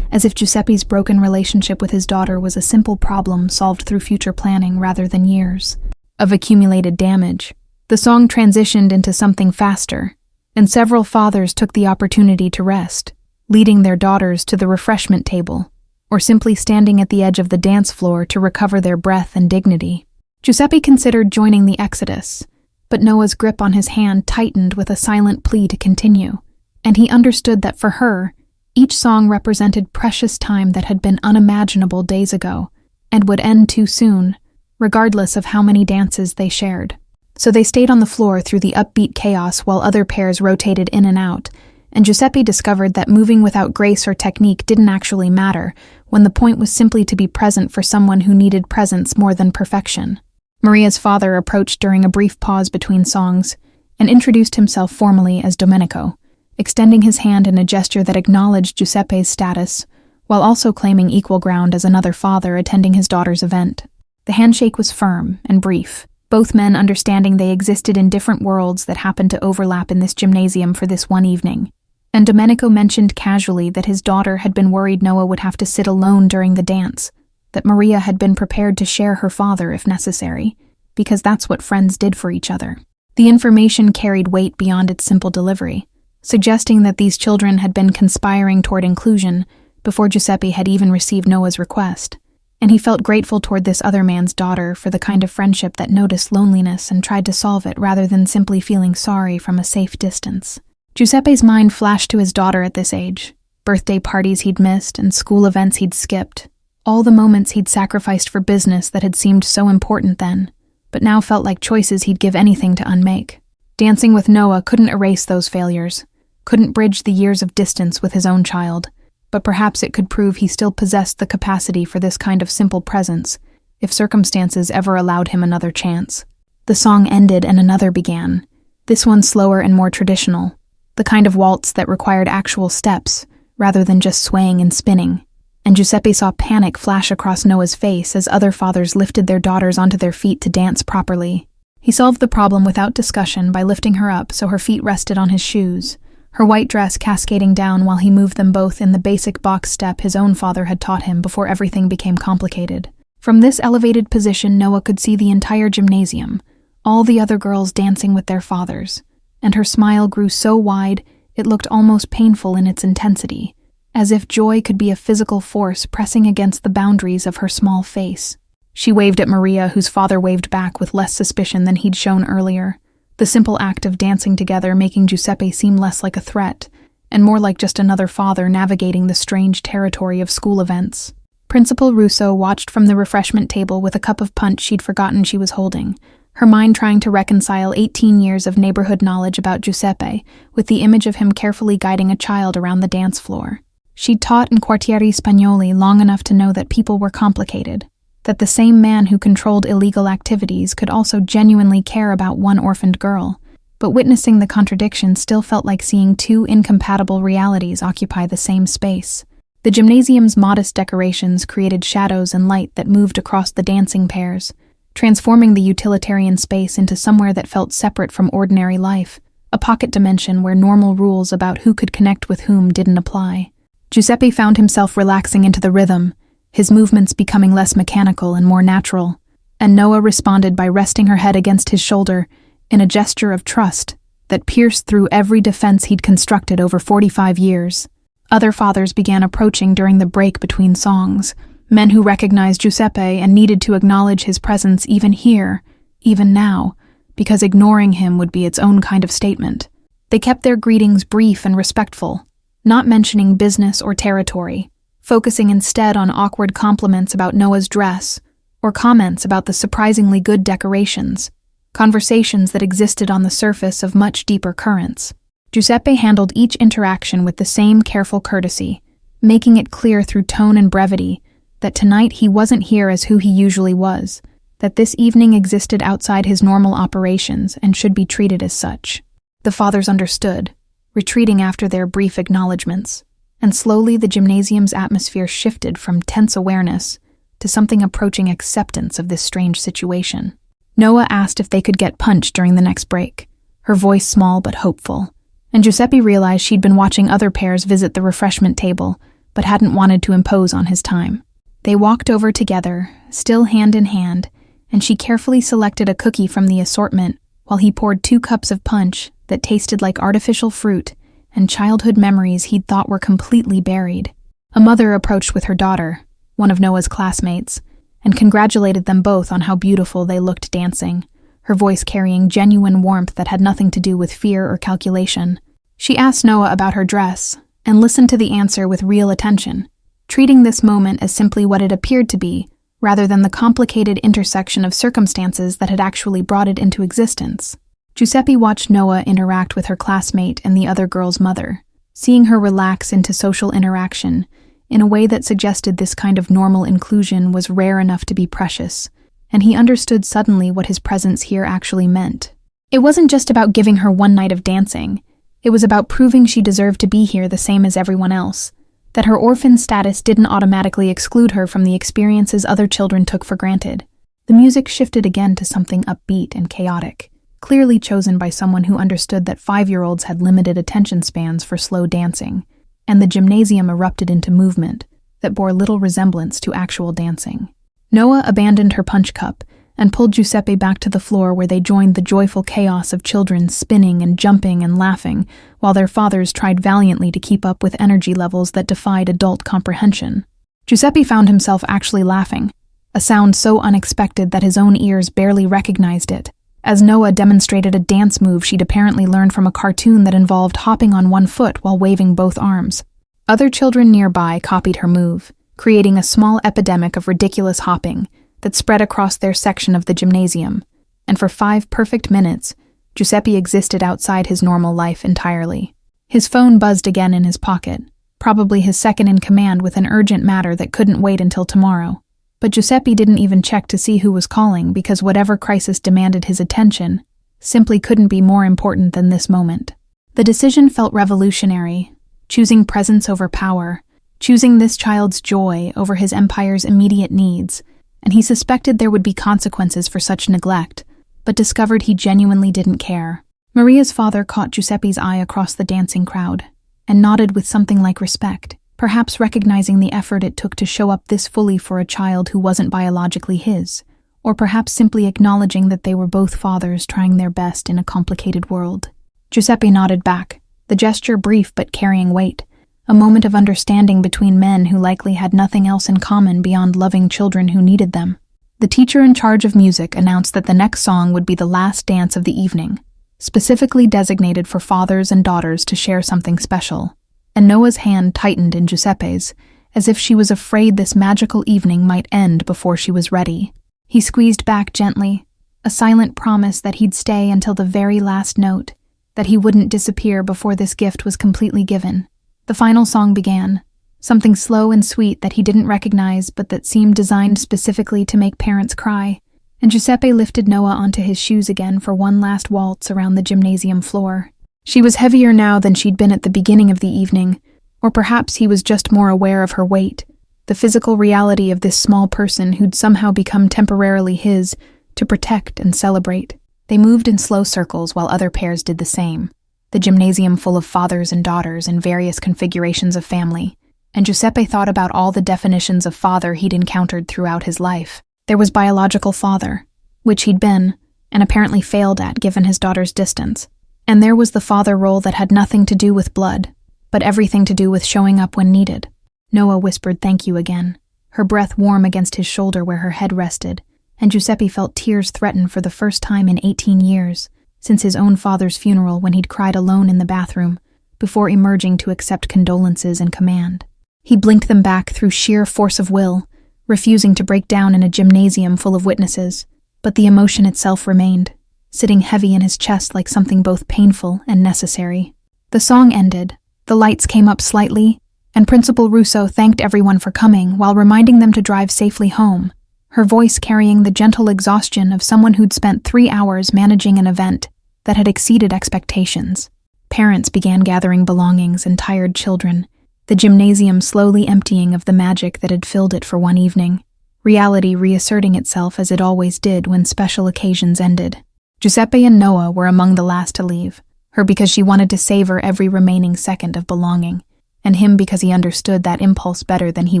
as if Giuseppe's broken relationship with his daughter was a simple problem solved through future planning rather than years of accumulated damage. The song transitioned into something faster, and several fathers took the opportunity to rest, leading their daughters to the refreshment table, or simply standing at the edge of the dance floor to recover their breath and dignity. Giuseppe considered joining the exodus, but Noah's grip on his hand tightened with a silent plea to continue, and he understood that for her, each song represented precious time that had been unimaginable days ago, and would end too soon, regardless of how many dances they shared. So they stayed on the floor through the upbeat chaos while other pairs rotated in and out, and Giuseppe discovered that moving without grace or technique didn't actually matter, when the point was simply to be present for someone who needed presence more than perfection. Maria's father approached during a brief pause between songs, and introduced himself formally as Domenico, extending his hand in a gesture that acknowledged Giuseppe's status, while also claiming equal ground as another father attending his daughter's event. The handshake was firm and brief, both men understanding they existed in different worlds that happened to overlap in this gymnasium for this one evening. And Domenico mentioned casually that his daughter had been worried Noah would have to sit alone during the dance, that Maria had been prepared to share her father if necessary, because that's what friends did for each other. The information carried weight beyond its simple delivery, suggesting that these children had been conspiring toward inclusion before Giuseppe had even received Noah's request, and he felt grateful toward this other man's daughter for the kind of friendship that noticed loneliness and tried to solve it rather than simply feeling sorry from a safe distance. Giuseppe's mind flashed to his daughter at this age, birthday parties he'd missed and school events he'd skipped, all the moments he'd sacrificed for business that had seemed so important then, but now felt like choices he'd give anything to unmake. Dancing with Noah couldn't erase those failures, couldn't bridge the years of distance with his own child, but perhaps it could prove he still possessed the capacity for this kind of simple presence, if circumstances ever allowed him another chance. The song ended and another began, this one slower and more traditional, the kind of waltz that required actual steps, rather than just swaying and spinning. And Giuseppe saw panic flash across Noah's face as other fathers lifted their daughters onto their feet to dance properly. He solved the problem without discussion by lifting her up so her feet rested on his shoes, her white dress cascading down while he moved them both in the basic box step his own father had taught him before everything became complicated. From this elevated position, Noah could see the entire gymnasium, all the other girls dancing with their fathers, and her smile grew so wide it looked almost painful in its intensity, as if joy could be a physical force pressing against the boundaries of her small face. She waved at Maria, whose father waved back with less suspicion than he'd shown earlier, the simple act of dancing together making Giuseppe seem less like a threat, and more like just another father navigating the strange territory of school events. Principal Russo watched from the refreshment table with a cup of punch she'd forgotten she was holding, her mind trying to reconcile 18 years of neighborhood knowledge about Giuseppe with the image of him carefully guiding a child around the dance floor. She'd taught in Quartieri Spagnoli long enough to know that people were complicated, that the same man who controlled illegal activities could also genuinely care about one orphaned girl, but witnessing the contradiction still felt like seeing two incompatible realities occupy the same space. The gymnasium's modest decorations created shadows and light that moved across the dancing pairs, transforming the utilitarian space into somewhere that felt separate from ordinary life, a pocket dimension where normal rules about who could connect with whom didn't apply. Giuseppe found himself relaxing into the rhythm, his movements becoming less mechanical and more natural, and Noah responded by resting her head against his shoulder in a gesture of trust that pierced through every defense he'd constructed over 45 years. Other fathers began approaching during the break between songs, men who recognized Giuseppe and needed to acknowledge his presence even here, even now, because ignoring him would be its own kind of statement. They kept their greetings brief and respectful, not mentioning business or territory, focusing instead on awkward compliments about Noah's dress or comments about the surprisingly good decorations, conversations that existed on the surface of much deeper currents. Giuseppe handled each interaction with the same careful courtesy, making it clear through tone and brevity that tonight he wasn't here as who he usually was, that this evening existed outside his normal operations and should be treated as such. The fathers understood, retreating after their brief acknowledgments, and slowly the gymnasium's atmosphere shifted from tense awareness to something approaching acceptance of this strange situation. Noah asked if they could get punch during the next break, her voice small but hopeful, and Giuseppe realized she'd been watching other pairs visit the refreshment table but hadn't wanted to impose on his time. They walked over together, still hand in hand, and she carefully selected a cookie from the assortment while he poured 2 cups of punch that tasted like artificial fruit and childhood memories he'd thought were completely buried. A mother approached with her daughter, one of Noah's classmates, and congratulated them both on how beautiful they looked dancing, her voice carrying genuine warmth that had nothing to do with fear or calculation. She asked Noah about her dress and listened to the answer with real attention, treating this moment as simply what it appeared to be, rather than the complicated intersection of circumstances that had actually brought it into existence. Giuseppe watched Noah interact with her classmate and the other girl's mother, seeing her relax into social interaction in a way that suggested this kind of normal inclusion was rare enough to be precious, and he understood suddenly what his presence here actually meant. It wasn't just about giving her one night of dancing, it was about proving she deserved to be here the same as everyone else, that her orphan status didn't automatically exclude her from the experiences other children took for granted. The music shifted again to something upbeat and chaotic, clearly chosen by someone who understood that 5-year-olds had limited attention spans for slow dancing, and the gymnasium erupted into movement that bore little resemblance to actual dancing. Noah abandoned her punch cup and pulled Giuseppe back to the floor where they joined the joyful chaos of children spinning and jumping and laughing, while their fathers tried valiantly to keep up with energy levels that defied adult comprehension. Giuseppe found himself actually laughing, a sound so unexpected that his own ears barely recognized it, as Noah demonstrated a dance move she'd apparently learned from a cartoon that involved hopping on one foot while waving both arms. Other children nearby copied her move, creating a small epidemic of ridiculous hopping that spread across their section of the gymnasium, and for 5 perfect minutes, Giuseppe existed outside his normal life entirely. His phone buzzed again in his pocket, probably his second in command with an urgent matter that couldn't wait until tomorrow. But Giuseppe didn't even check to see who was calling because whatever crisis demanded his attention simply couldn't be more important than this moment. The decision felt revolutionary, choosing presence over power, choosing this child's joy over his empire's immediate needs, and he suspected there would be consequences for such neglect, but discovered he genuinely didn't care. Maria's father caught Giuseppe's eye across the dancing crowd and nodded with something like respect, perhaps recognizing the effort it took to show up this fully for a child who wasn't biologically his, or perhaps simply acknowledging that they were both fathers trying their best in a complicated world. Giuseppe nodded back, the gesture brief but carrying weight, a moment of understanding between men who likely had nothing else in common beyond loving children who needed them. The teacher in charge of music announced that the next song would be the last dance of the evening, specifically designated for fathers and daughters to share something special, and Noah's hand tightened in Giuseppe's, as if she was afraid this magical evening might end before she was ready. He squeezed back gently, a silent promise that he'd stay until the very last note, that he wouldn't disappear before this gift was completely given. The final song began, something slow and sweet that he didn't recognize but that seemed designed specifically to make parents cry, and Giuseppe lifted Noah onto his shoes again for one last waltz around the gymnasium floor. She was heavier now than she'd been at the beginning of the evening, or perhaps he was just more aware of her weight, the physical reality of this small person who'd somehow become temporarily his to protect and celebrate. They moved in slow circles while other pairs did the same, the gymnasium full of fathers and daughters in various configurations of family, and Giuseppe thought about all the definitions of father he'd encountered throughout his life. There was biological father, which he'd been, and apparently failed at given his daughter's distance, and there was the father role that had nothing to do with blood, but everything to do with showing up when needed. Noah whispered thank you again, her breath warm against his shoulder where her head rested, and Giuseppe felt tears threaten for the first time in 18 years, since his own father's funeral when he'd cried alone in the bathroom, before emerging to accept condolences and command. He blinked them back through sheer force of will, refusing to break down in a gymnasium full of witnesses, but the emotion itself remained, sitting heavy in his chest like something both painful and necessary. The song ended, the lights came up slightly, and Principal Russo thanked everyone for coming while reminding them to drive safely home, her voice carrying the gentle exhaustion of someone who'd spent 3 hours managing an event that had exceeded expectations. Parents began gathering belongings and tired children, the gymnasium slowly emptying of the magic that had filled it for one evening, reality reasserting itself as it always did when special occasions ended. Giuseppe and Noah were among the last to leave, her because she wanted to savor every remaining second of belonging, and him because he understood that impulse better than he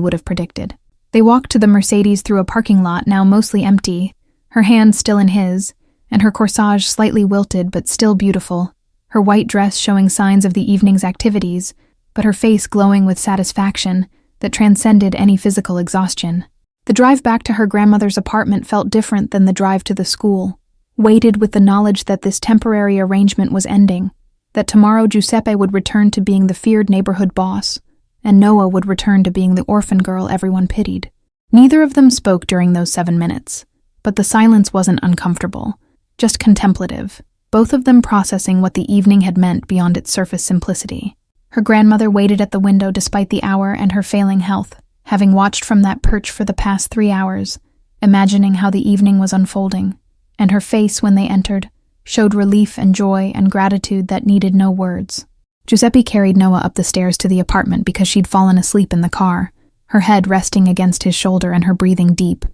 would have predicted. They walked to the Mercedes through a parking lot now mostly empty, her hand still in his, and her corsage slightly wilted but still beautiful, her white dress showing signs of the evening's activities, but her face glowing with satisfaction that transcended any physical exhaustion. The drive back to her grandmother's apartment felt different than the drive to the school, weighted with the knowledge that this temporary arrangement was ending, that tomorrow Giuseppe would return to being the feared neighborhood boss, and Noah would return to being the orphan girl everyone pitied. Neither of them spoke during those 7 minutes, but the silence wasn't uncomfortable, just contemplative, both of them processing what the evening had meant beyond its surface simplicity. Her grandmother waited at the window despite the hour and her failing health, having watched from that perch for the past 3 hours, imagining how the evening was unfolding, and her face when they entered showed relief and joy and gratitude that needed no words. Giuseppe carried Noah up the stairs to the apartment because she'd fallen asleep in the car, her head resting against his shoulder and her breathing deep,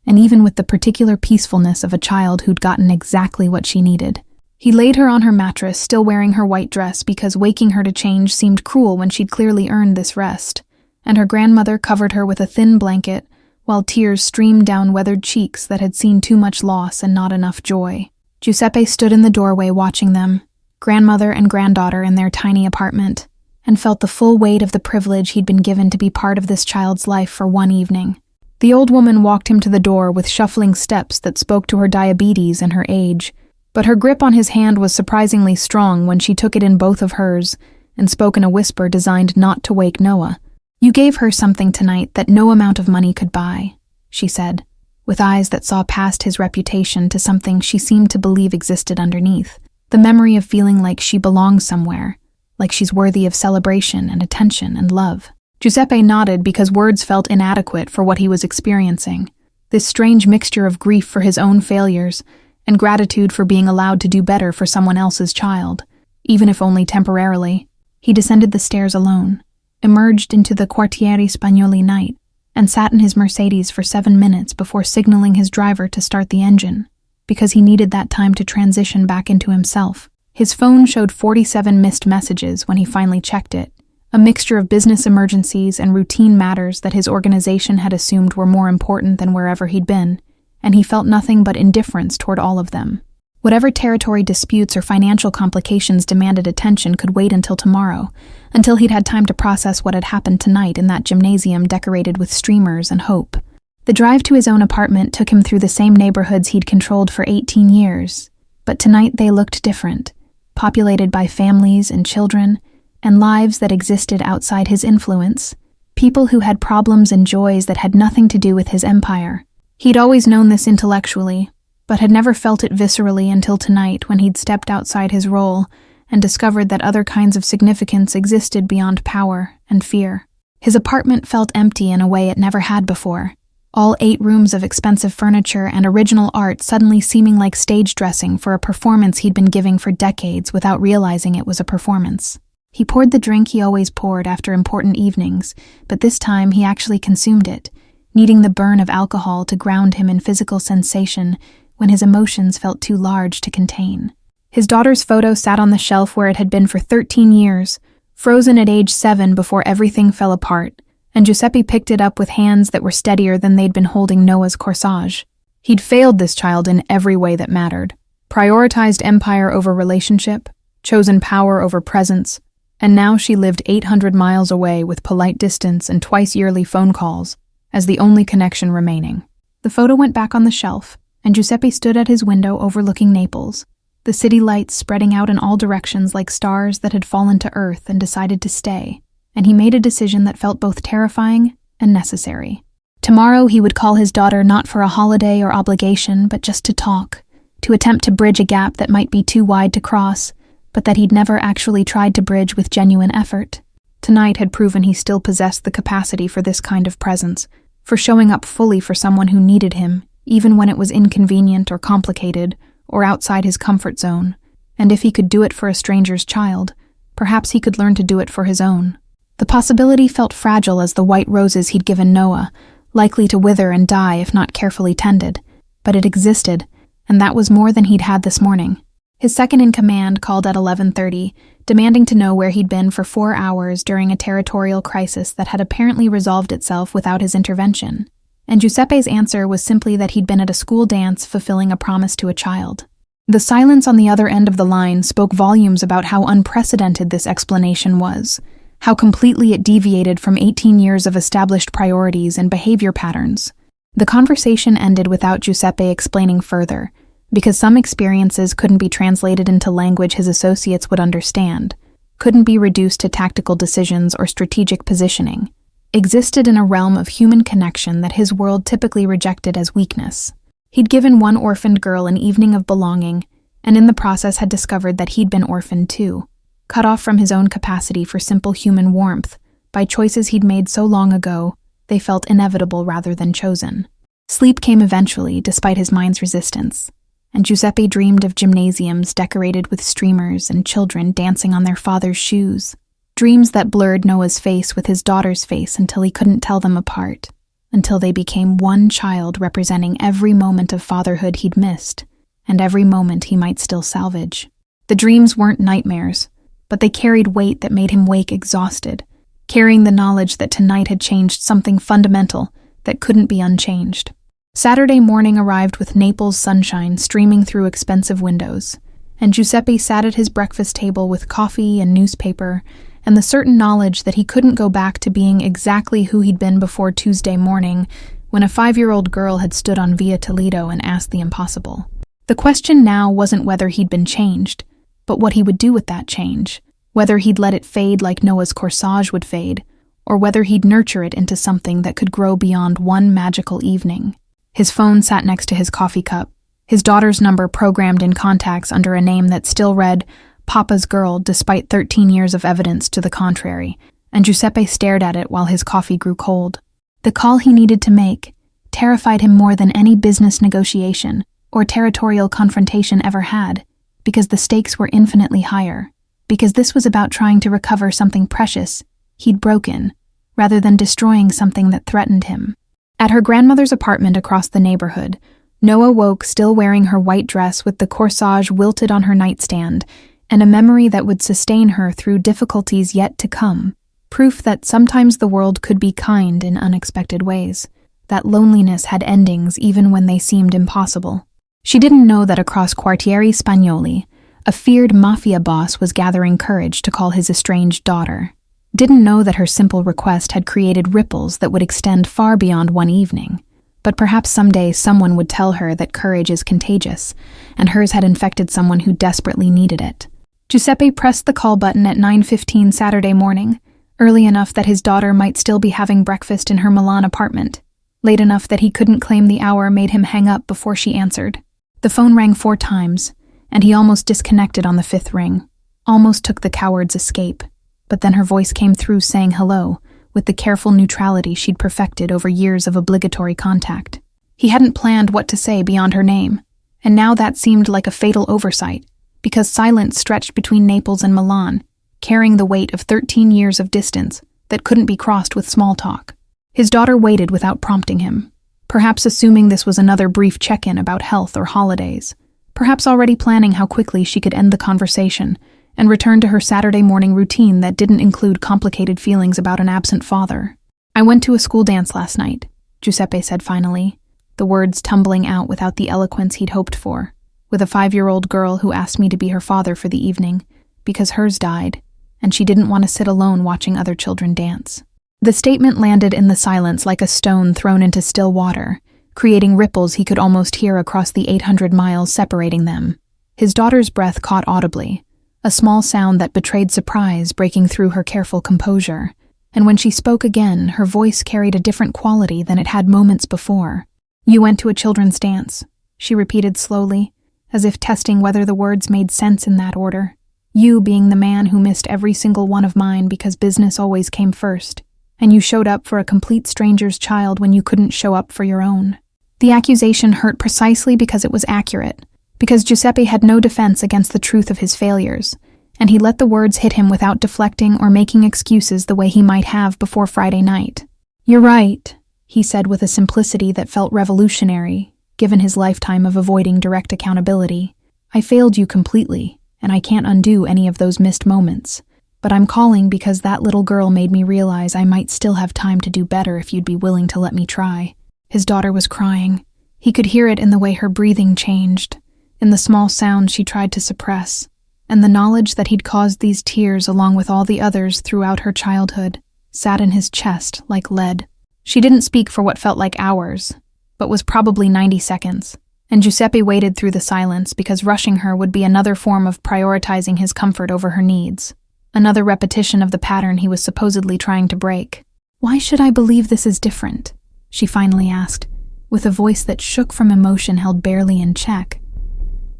and even with the particular peacefulness of a child who'd gotten exactly what she needed. He laid her on her mattress, still wearing her white dress because waking her to change seemed cruel when she'd clearly earned this rest, and her grandmother covered her with a thin blanket while tears streamed down weathered cheeks that had seen too much loss and not enough joy. Giuseppe stood in the doorway watching them, grandmother and granddaughter in their tiny apartment, and felt the full weight of the privilege he'd been given to be part of this child's life for one evening. The old woman walked him to the door with shuffling steps that spoke to her diabetes and her age, but her grip on his hand was surprisingly strong when she took it in both of hers and spoke in a whisper designed not to wake Noah. "You gave her something tonight that no amount of money could buy," she said, with eyes that saw past his reputation to something she seemed to believe existed underneath, the memory of feeling like she belongs somewhere, like she's worthy of celebration and attention and love. Giuseppe nodded because words felt inadequate for what he was experiencing, this strange mixture of grief for his own failures and gratitude for being allowed to do better for someone else's child, even if only temporarily. He descended the stairs alone, emerged into the Quartieri Spagnoli night, and sat in his Mercedes for 7 minutes before signaling his driver to start the engine, because he needed that time to transition back into himself. His phone showed 47 missed messages when he finally checked it, a mixture of business emergencies and routine matters that his organization had assumed were more important than wherever he'd been, and he felt nothing but indifference toward all of them. Whatever territory disputes or financial complications demanded attention could wait until tomorrow, until he'd had time to process what had happened tonight in that gymnasium decorated with streamers and hope. The drive to his own apartment took him through the same neighborhoods he'd controlled for 18 years, but tonight they looked different, populated by families and children, and lives that existed outside his influence, people who had problems and joys that had nothing to do with his empire. He'd always known this intellectually, but had never felt it viscerally until tonight when he'd stepped outside his role and discovered that other kinds of significance existed beyond power and fear. His apartment felt empty in a way it never had before, all 8 rooms of expensive furniture and original art suddenly seeming like stage dressing for a performance he'd been giving for decades without realizing it was a performance. He poured the drink he always poured after important evenings, but this time he actually consumed it, needing the burn of alcohol to ground him in physical sensation when his emotions felt too large to contain. His daughter's photo sat on the shelf where it had been for 13 years, frozen at age 7 before everything fell apart, and Giuseppe picked it up with hands that were steadier than they'd been holding Noah's corsage. He'd failed this child in every way that mattered, prioritized empire over relationship, chosen power over presence, and now she lived 800 miles away with polite distance and twice-yearly phone calls as the only connection remaining. The photo went back on the shelf, and Giuseppe stood at his window overlooking Naples, the city lights spreading out in all directions like stars that had fallen to earth and decided to stay, and he made a decision that felt both terrifying and necessary. Tomorrow he would call his daughter not for a holiday or obligation, but just to talk, to attempt to bridge a gap that might be too wide to cross, but that he'd never actually tried to bridge with genuine effort. Tonight had proven he still possessed the capacity for this kind of presence, for showing up fully for someone who needed him, even when it was inconvenient or complicated, or outside his comfort zone. And if he could do it for a stranger's child, perhaps he could learn to do it for his own. The possibility felt fragile as the white roses he'd given Noah, likely to wither and die if not carefully tended. But it existed, and that was more than he'd had this morning. His second-in-command called at 11:30, demanding to know where he'd been for 4 hours during a territorial crisis that had apparently resolved itself without his intervention. And Giuseppe's answer was simply that he'd been at a school dance fulfilling a promise to a child. The silence on the other end of the line spoke volumes about how unprecedented this explanation was, how completely it deviated from 18 years of established priorities and behavior patterns. The conversation ended without Giuseppe explaining further, because some experiences couldn't be translated into language his associates would understand, couldn't be reduced to tactical decisions or strategic positioning, existed in a realm of human connection that his world typically rejected as weakness. He'd given one orphaned girl an evening of belonging, and in the process had discovered that he'd been orphaned too, cut off from his own capacity for simple human warmth by choices he'd made so long ago they felt inevitable rather than chosen. Sleep came eventually, despite his mind's resistance, and Giuseppe dreamed of gymnasiums decorated with streamers and children dancing on their father's shoes. Dreams that blurred Noah's face with his daughter's face until he couldn't tell them apart, until they became one child representing every moment of fatherhood he'd missed, and every moment he might still salvage. The dreams weren't nightmares, but they carried weight that made him wake exhausted, carrying the knowledge that tonight had changed something fundamental that couldn't be unchanged. Saturday morning arrived with Naples sunshine streaming through expensive windows, and Giuseppe sat at his breakfast table with coffee and newspaper and the certain knowledge that he couldn't go back to being exactly who he'd been before Tuesday morning when a 5-year-old girl had stood on Via Toledo and asked the impossible. The question now wasn't whether he'd been changed, but what he would do with that change, whether he'd let it fade like Noah's corsage would fade, or whether he'd nurture it into something that could grow beyond one magical evening. His phone sat next to his coffee cup, his daughter's number programmed in contacts under a name that still read Papa's Girl despite 13 years of evidence to the contrary, and Giuseppe stared at it while his coffee grew cold. The call he needed to make terrified him more than any business negotiation or territorial confrontation ever had, because the stakes were infinitely higher, because this was about trying to recover something precious he'd broken, rather than destroying something that threatened him. At her grandmother's apartment across the neighborhood, Noah woke still wearing her white dress with the corsage wilted on her nightstand, and a memory that would sustain her through difficulties yet to come, proof that sometimes the world could be kind in unexpected ways, that loneliness had endings even when they seemed impossible. She didn't know that across Quartieri Spagnoli, a feared Mafia boss was gathering courage to call his estranged daughter. Didn't know that her simple request had created ripples that would extend far beyond one evening. But perhaps someday someone would tell her that courage is contagious, and hers had infected someone who desperately needed it. Giuseppe pressed the call button at 9:15 Saturday morning, early enough that his daughter might still be having breakfast in her Milan apartment, late enough that he couldn't claim the hour made him hang up before she answered. The phone rang 4 times, and he almost disconnected on the 5th ring, almost took the coward's escape, but then her voice came through saying hello, with the careful neutrality she'd perfected over years of obligatory contact. He hadn't planned what to say beyond her name, and now that seemed like a fatal oversight, because silence stretched between Naples and Milan, carrying the weight of 13 years of distance that couldn't be crossed with small talk. His daughter waited without prompting him, perhaps assuming this was another brief check-in about health or holidays, perhaps already planning how quickly she could end the conversation and return to her Saturday morning routine that didn't include complicated feelings about an absent father. "I went to a school dance last night," Giuseppe said finally, the words tumbling out without the eloquence he'd hoped for, with a 5-year-old girl who asked me to be her father for the evening, because hers died, and she didn't want to sit alone watching other children dance. The statement landed in the silence like a stone thrown into still water, creating ripples he could almost hear across the 800 miles separating them. His daughter's breath caught audibly, a small sound that betrayed surprise breaking through her careful composure, and when she spoke again, her voice carried a different quality than it had moments before. "You went to a children's dance," she repeated slowly, as if testing whether the words made sense in that order. "You being the man who missed every single one of mine because business always came first, and you showed up for a complete stranger's child when you couldn't show up for your own." The accusation hurt precisely because it was accurate, because Giuseppe had no defense against the truth of his failures, and he let the words hit him without deflecting or making excuses the way he might have before Friday night. "You're right," he said with a simplicity that felt revolutionary, given his lifetime of avoiding direct accountability. "I failed you completely, and I can't undo any of those missed moments. But I'm calling because that little girl made me realize I might still have time to do better if you'd be willing to let me try." His daughter was crying. He could hear it in the way her breathing changed, in the small sounds she tried to suppress, and the knowledge that he'd caused these tears along with all the others throughout her childhood sat in his chest like lead. She didn't speak for what felt like hours, but was probably 90 seconds, and Giuseppe waited through the silence because rushing her would be another form of prioritizing his comfort over her needs, another repetition of the pattern he was supposedly trying to break. "Why should I believe this is different?" she finally asked, with a voice that shook from emotion held barely in check.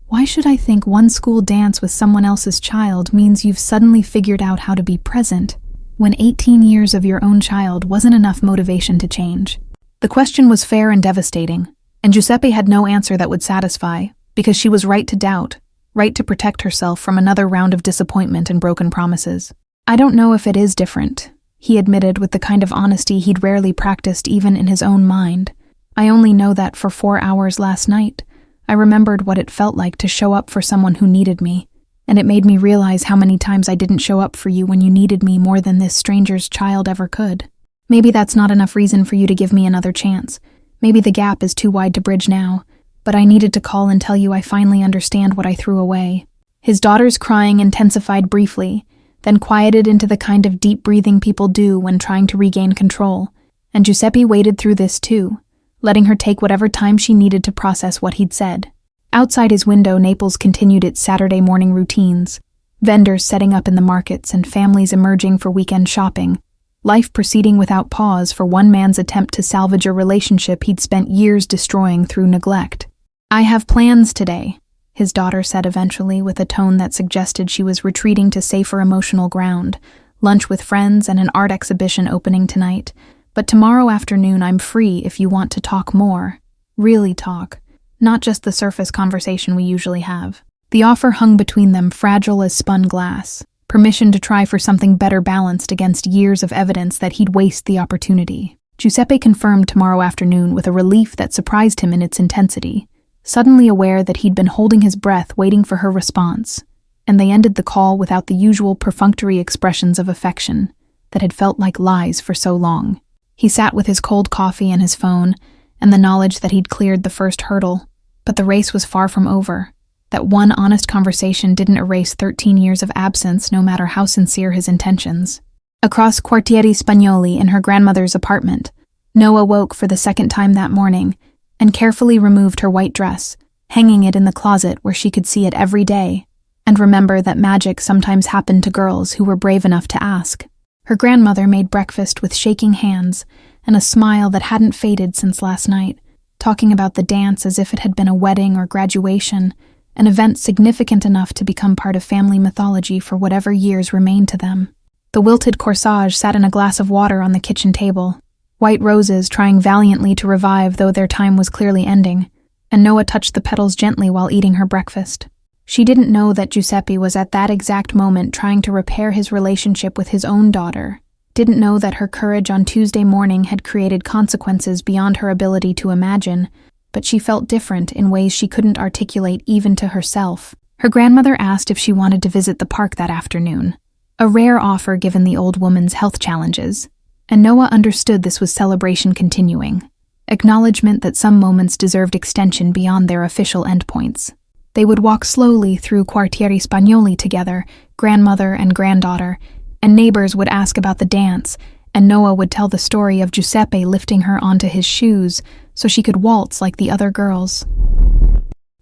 "Why should I think one school dance with someone else's child means you've suddenly figured out how to be present, when 18 years of your own child wasn't enough motivation to change?" The question was fair and devastating, and Giuseppe had no answer that would satisfy, because she was right to doubt, right to protect herself from another round of disappointment and broken promises. "I don't know if it is different," he admitted with the kind of honesty he'd rarely practiced even in his own mind. "I only know that for 4 hours last night, I remembered what it felt like to show up for someone who needed me, and it made me realize how many times I didn't show up for you when you needed me more than this stranger's child ever could. Maybe that's not enough reason for you to give me another chance. Maybe the gap is too wide to bridge now, but I needed to call and tell you I finally understand what I threw away." His daughter's crying intensified briefly, then quieted into the kind of deep breathing people do when trying to regain control, and Giuseppe waited through this too, letting her take whatever time she needed to process what he'd said. Outside his window, Naples continued its Saturday morning routines, vendors setting up in the markets and families emerging for weekend shopping, life proceeding without pause for one man's attempt to salvage a relationship he'd spent years destroying through neglect. "I have plans today," his daughter said eventually with a tone that suggested she was retreating to safer emotional ground. "Lunch with friends and an art exhibition opening tonight. But tomorrow afternoon I'm free if you want to talk more. Really talk. Not just the surface conversation we usually have." The offer hung between them, fragile as spun glass. Permission to try for something better balanced against years of evidence that he'd waste the opportunity. Giuseppe confirmed tomorrow afternoon with a relief that surprised him in its intensity, suddenly aware that he'd been holding his breath waiting for her response, and they ended the call without the usual perfunctory expressions of affection that had felt like lies for so long. He sat with his cold coffee and his phone, and the knowledge that he'd cleared the first hurdle, but the race was far from over. That one honest conversation didn't erase 13 years of absence, no matter how sincere his intentions. Across Quartieri Spagnoli in her grandmother's apartment, Noah woke for the second time that morning and carefully removed her white dress, hanging it in the closet where she could see it every day, and remember that magic sometimes happened to girls who were brave enough to ask. Her grandmother made breakfast with shaking hands and a smile that hadn't faded since last night, talking about the dance as if it had been a wedding or graduation, an event significant enough to become part of family mythology for whatever years remained to them. The wilted corsage sat in a glass of water on the kitchen table, white roses trying valiantly to revive though their time was clearly ending, and Noah touched the petals gently while eating her breakfast. She didn't know that Giuseppe was at that exact moment trying to repair his relationship with his own daughter, didn't know that her courage on Tuesday morning had created consequences beyond her ability to imagine, but she felt different in ways she couldn't articulate even to herself. Her grandmother asked if she wanted to visit the park that afternoon, a rare offer given the old woman's health challenges, and Noah understood this was celebration continuing, acknowledgement that some moments deserved extension beyond their official endpoints. They would walk slowly through Quartieri Spagnoli together, grandmother and granddaughter, and neighbors would ask about the dance, and Noah would tell the story of Giuseppe lifting her onto his shoes so she could waltz like the other girls.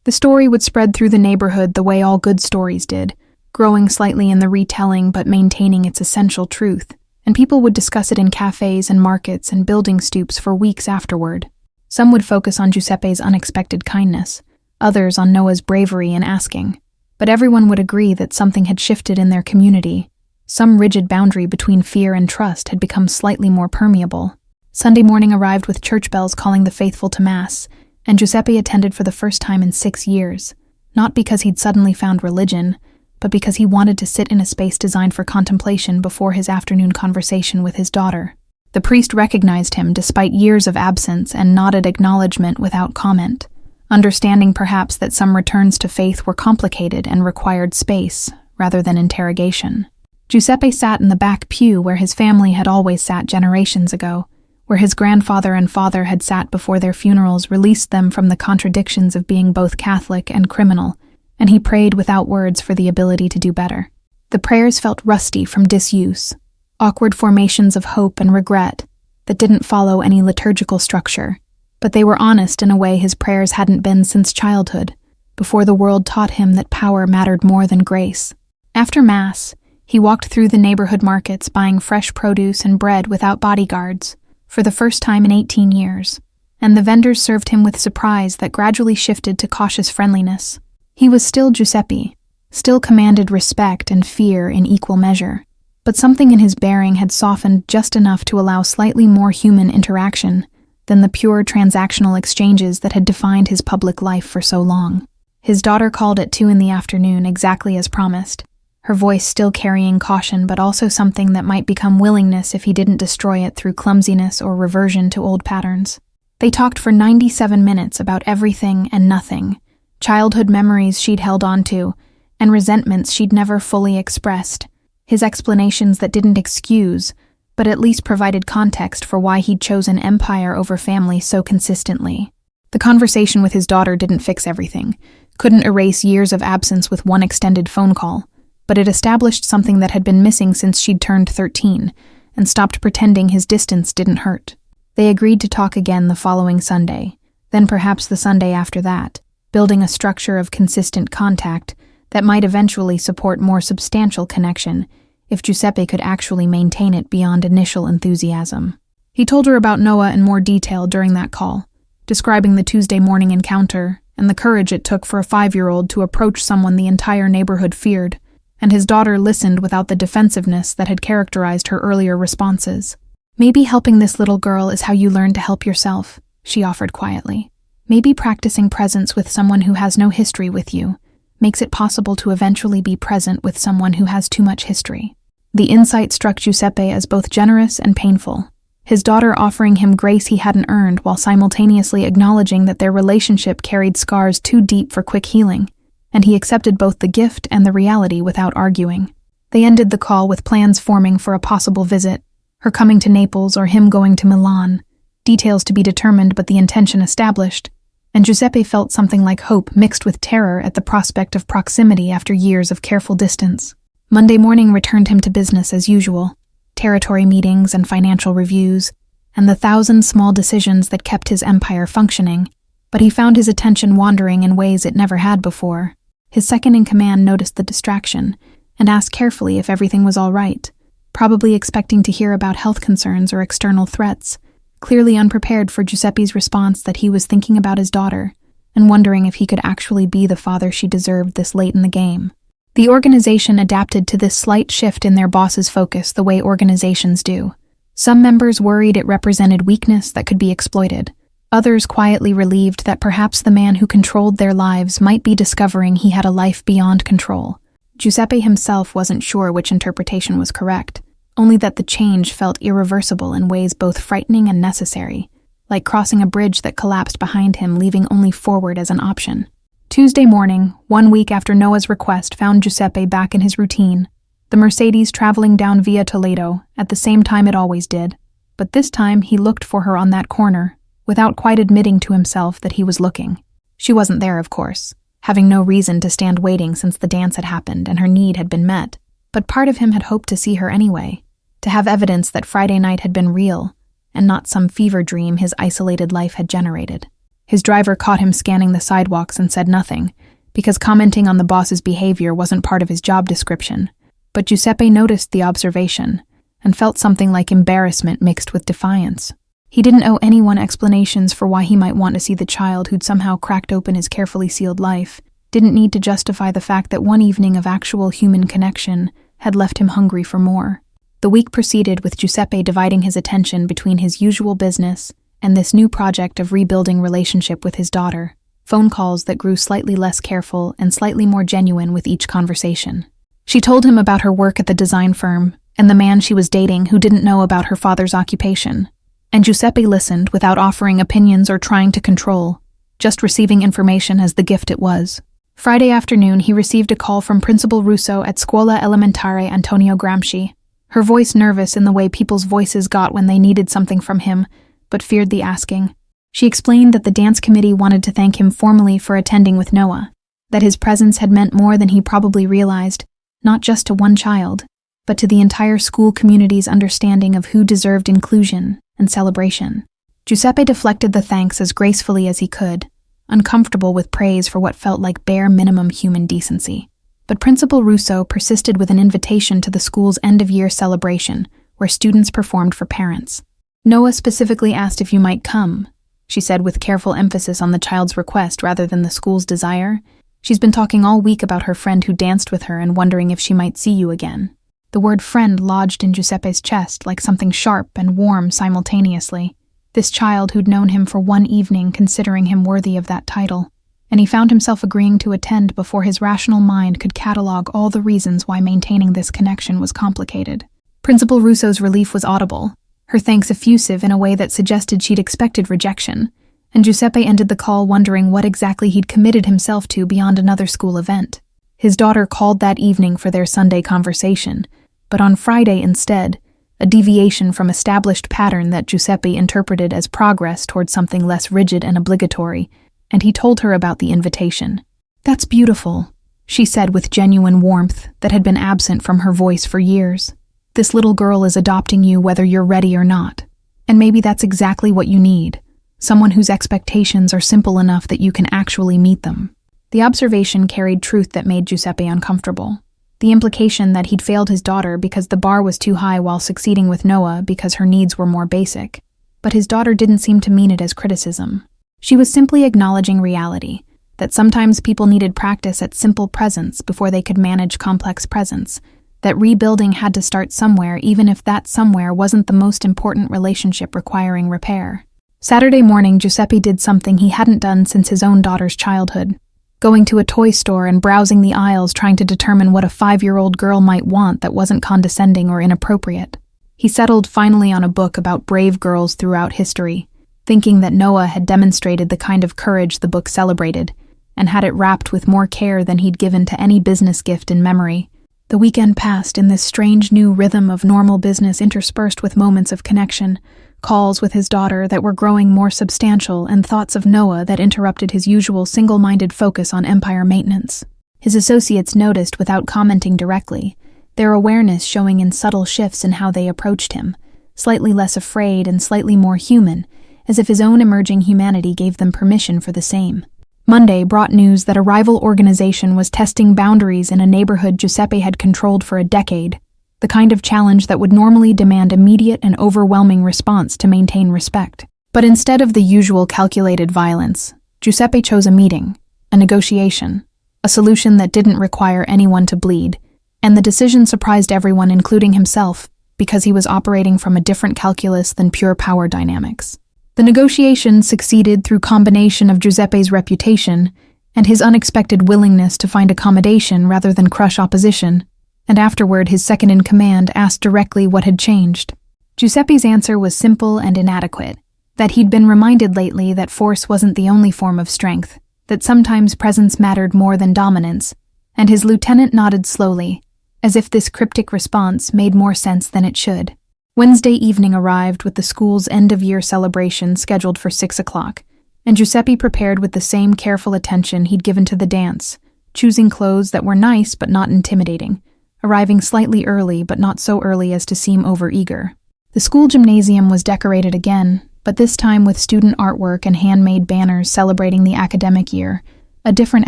The story would spread through the neighborhood the way all good stories did, growing slightly in the retelling but maintaining its essential truth, and people would discuss it in cafes and markets and building stoops for weeks afterward. Some would focus on Giuseppe's unexpected kindness, others on Noah's bravery in asking, but everyone would agree that something had shifted in their community. Some rigid boundary between fear and trust had become slightly more permeable. Sunday morning arrived with church bells calling the faithful to Mass, and Giuseppe attended for the first time in 6 years, not because he'd suddenly found religion, but because he wanted to sit in a space designed for contemplation before his afternoon conversation with his daughter. The priest recognized him despite years of absence and nodded acknowledgement without comment, understanding perhaps that some returns to faith were complicated and required space rather than interrogation. Giuseppe sat in the back pew where his family had always sat generations ago, where his grandfather and father had sat before their funerals released them from the contradictions of being both Catholic and criminal, and he prayed without words for the ability to do better. The prayers felt rusty from disuse, awkward formations of hope and regret that didn't follow any liturgical structure, but they were honest in a way his prayers hadn't been since childhood, before the world taught him that power mattered more than grace. After Mass, he walked through the neighborhood markets buying fresh produce and bread without bodyguards, for the first time in 18 years, and the vendors served him with surprise that gradually shifted to cautious friendliness. He was still Giuseppe, still commanded respect and fear in equal measure, but something in his bearing had softened just enough to allow slightly more human interaction than the pure transactional exchanges that had defined his public life for so long. His daughter called at 2 in the afternoon exactly as promised, her voice still carrying caution but also something that might become willingness if he didn't destroy it through clumsiness or reversion to old patterns. They talked for 97 minutes about everything and nothing, childhood memories she'd held onto, and resentments she'd never fully expressed, his explanations that didn't excuse, but at least provided context for why he'd chosen empire over family so consistently. The conversation with his daughter didn't fix everything, couldn't erase years of absence with one extended phone call, but it established something that had been missing since she'd turned 13, and stopped pretending his distance didn't hurt. They agreed to talk again the following Sunday, then perhaps the Sunday after that, building a structure of consistent contact that might eventually support more substantial connection if Giuseppe could actually maintain it beyond initial enthusiasm. He told her about Noah in more detail during that call, describing the Tuesday morning encounter and the courage it took for a 5-year-old to approach someone the entire neighborhood feared, and his daughter listened without the defensiveness that had characterized her earlier responses. "Maybe helping this little girl is how you learn to help yourself," she offered quietly. "Maybe practicing presence with someone who has no history with you makes it possible to eventually be present with someone who has too much history." The insight struck Giuseppe as both generous and painful, his daughter offering him grace he hadn't earned while simultaneously acknowledging that their relationship carried scars too deep for quick healing, and he accepted both the gift and the reality without arguing. They ended the call with plans forming for a possible visit, her coming to Naples or him going to Milan, details to be determined but the intention established, and Giuseppe felt something like hope mixed with terror at the prospect of proximity after years of careful distance. Monday morning returned him to business as usual, territory meetings and financial reviews, and the 1,000 small decisions that kept his empire functioning, but he found his attention wandering in ways it never had before. His second-in-command noticed the distraction and asked carefully if everything was all right, probably expecting to hear about health concerns or external threats, clearly unprepared for Giuseppe's response that he was thinking about his daughter and wondering if he could actually be the father she deserved this late in the game. The organization adapted to this slight shift in their boss's focus the way organizations do. Some members worried it represented weakness that could be exploited. Others quietly relieved that perhaps the man who controlled their lives might be discovering he had a life beyond control. Giuseppe himself wasn't sure which interpretation was correct, only that the change felt irreversible in ways both frightening and necessary, like crossing a bridge that collapsed behind him, leaving only forward as an option. Tuesday morning, 1 week after Noah's request, found Giuseppe back in his routine, the Mercedes traveling down Via Toledo at the same time it always did, but this time he looked for her on that corner, without quite admitting to himself that he was looking. She wasn't there, of course, having no reason to stand waiting since the dance had happened and her need had been met, but part of him had hoped to see her anyway, to have evidence that Friday night had been real, and not some fever dream his isolated life had generated. His driver caught him scanning the sidewalks and said nothing, because commenting on the boss's behavior wasn't part of his job description, but Giuseppe noticed the observation and felt something like embarrassment mixed with defiance. He didn't owe anyone explanations for why he might want to see the child who'd somehow cracked open his carefully sealed life, didn't need to justify the fact that one evening of actual human connection had left him hungry for more. The week proceeded with Giuseppe dividing his attention between his usual business and this new project of rebuilding relationship with his daughter, phone calls that grew slightly less careful and slightly more genuine with each conversation. She told him about her work at the design firm and the man she was dating who didn't know about her father's occupation, and Giuseppe listened without offering opinions or trying to control, just receiving information as the gift it was. Friday afternoon, he received a call from Principal Russo at Scuola Elementare Antonio Gramsci, her voice nervous in the way people's voices got when they needed something from him, but feared the asking. She explained that the dance committee wanted to thank him formally for attending with Noah, that his presence had meant more than he probably realized, not just to one child, but to the entire school community's understanding of who deserved inclusion and celebration. Giuseppe deflected the thanks as gracefully as he could, uncomfortable with praise for what felt like bare minimum human decency. But Principal Russo persisted with an invitation to the school's end-of-year celebration, where students performed for parents. "Noah specifically asked if you might come," she said with careful emphasis on the child's request rather than the school's desire. "She's been talking all week about her friend who danced with her and wondering if she might see you again." The word friend lodged in Giuseppe's chest like something sharp and warm simultaneously. This child who'd known him for one evening, considering him worthy of that title, and he found himself agreeing to attend before his rational mind could catalog all the reasons why maintaining this connection was complicated. Principal Russo's relief was audible, her thanks effusive in a way that suggested she'd expected rejection, and Giuseppe ended the call wondering what exactly he'd committed himself to beyond another school event. His daughter called that evening for their Sunday conversation, but on Friday instead, a deviation from established pattern that Giuseppe interpreted as progress towards something less rigid and obligatory, and he told her about the invitation. "That's beautiful," she said with genuine warmth that had been absent from her voice for years. "This little girl is adopting you whether you're ready or not. And maybe that's exactly what you need, someone whose expectations are simple enough that you can actually meet them." The observation carried truth that made Giuseppe uncomfortable. The implication that he'd failed his daughter because the bar was too high while succeeding with Noah because her needs were more basic. But his daughter didn't seem to mean it as criticism. She was simply acknowledging reality, that sometimes people needed practice at simple presence before they could manage complex presence, that rebuilding had to start somewhere even if that somewhere wasn't the most important relationship requiring repair. Saturday morning, Giuseppe did something he hadn't done since his own daughter's childhood. Going to a toy store and browsing the aisles trying to determine what a 5-year-old girl might want that wasn't condescending or inappropriate. He settled finally on a book about brave girls throughout history, thinking that Noah had demonstrated the kind of courage the book celebrated, and had it wrapped with more care than he'd given to any business gift in memory. The weekend passed in this strange new rhythm of normal business interspersed with moments of connection, calls with his daughter that were growing more substantial and thoughts of Noah that interrupted his usual single-minded focus on empire maintenance. His associates noticed without commenting directly, their awareness showing in subtle shifts in how they approached him, slightly less afraid and slightly more human, as if his own emerging humanity gave them permission for the same. Monday brought news that a rival organization was testing boundaries in a neighborhood Giuseppe had controlled for a decade, the kind of challenge that would normally demand immediate and overwhelming response to maintain respect. But instead of the usual calculated violence, Giuseppe chose a meeting, a negotiation, a solution that didn't require anyone to bleed, and the decision surprised everyone, including himself, because he was operating from a different calculus than pure power dynamics. The negotiation succeeded through combination of Giuseppe's reputation and his unexpected willingness to find accommodation rather than crush opposition, and afterward his second-in-command asked directly what had changed. Giuseppe's answer was simple and inadequate, that he'd been reminded lately that force wasn't the only form of strength, that sometimes presence mattered more than dominance, and his lieutenant nodded slowly, as if this cryptic response made more sense than it should. Wednesday evening arrived with the school's end-of-year celebration scheduled for 6 o'clock, and Giuseppe prepared with the same careful attention he'd given to the dance, choosing clothes that were nice but not intimidating, arriving slightly early but not so early as to seem overeager. The school gymnasium was decorated again, but this time with student artwork and handmade banners celebrating the academic year, a different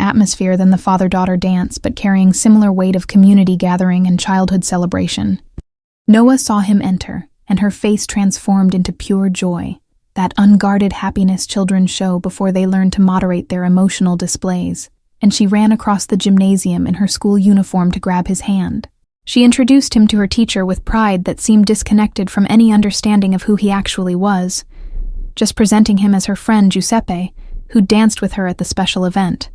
atmosphere than the father-daughter dance but carrying similar weight of community gathering and childhood celebration. Noah saw him enter, and her face transformed into pure joy, that unguarded happiness children show before they learn to moderate their emotional displays, and she ran across the gymnasium in her school uniform to grab his hand. She introduced him to her teacher with pride that seemed disconnected from any understanding of who he actually was, just presenting him as her friend Giuseppe, who danced with her at the special event,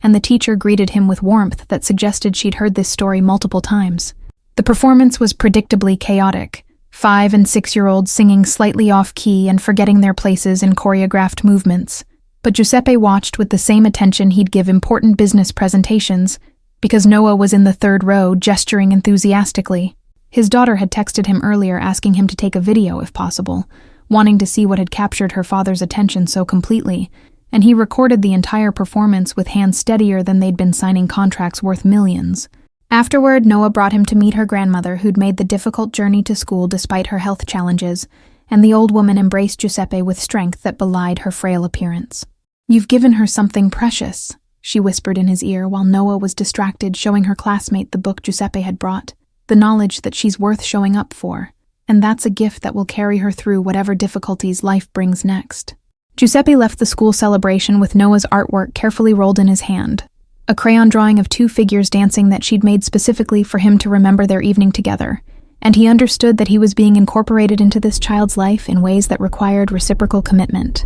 and the teacher greeted him with warmth that suggested she'd heard this story multiple times. The performance was predictably chaotic, 5- and 6-year-olds singing slightly off-key and forgetting their places in choreographed movements. But Giuseppe watched with the same attention he'd give important business presentations, because Noah was in the third row, gesturing enthusiastically. His daughter had texted him earlier asking him to take a video if possible, wanting to see what had captured her father's attention so completely, and he recorded the entire performance with hands steadier than they'd been signing contracts worth millions. Afterward, Noah brought him to meet her grandmother, who'd made the difficult journey to school despite her health challenges, and the old woman embraced Giuseppe with strength that belied her frail appearance. "You've given her something precious," she whispered in his ear while Noah was distracted showing her classmate the book Giuseppe had brought, the knowledge that she's worth showing up for, and that's a gift that will carry her through whatever difficulties life brings next. Giuseppe left the school celebration with Noah's artwork carefully rolled in his hand, a crayon drawing of 2 figures dancing that she'd made specifically for him to remember their evening together, and he understood that he was being incorporated into this child's life in ways that required reciprocal commitment.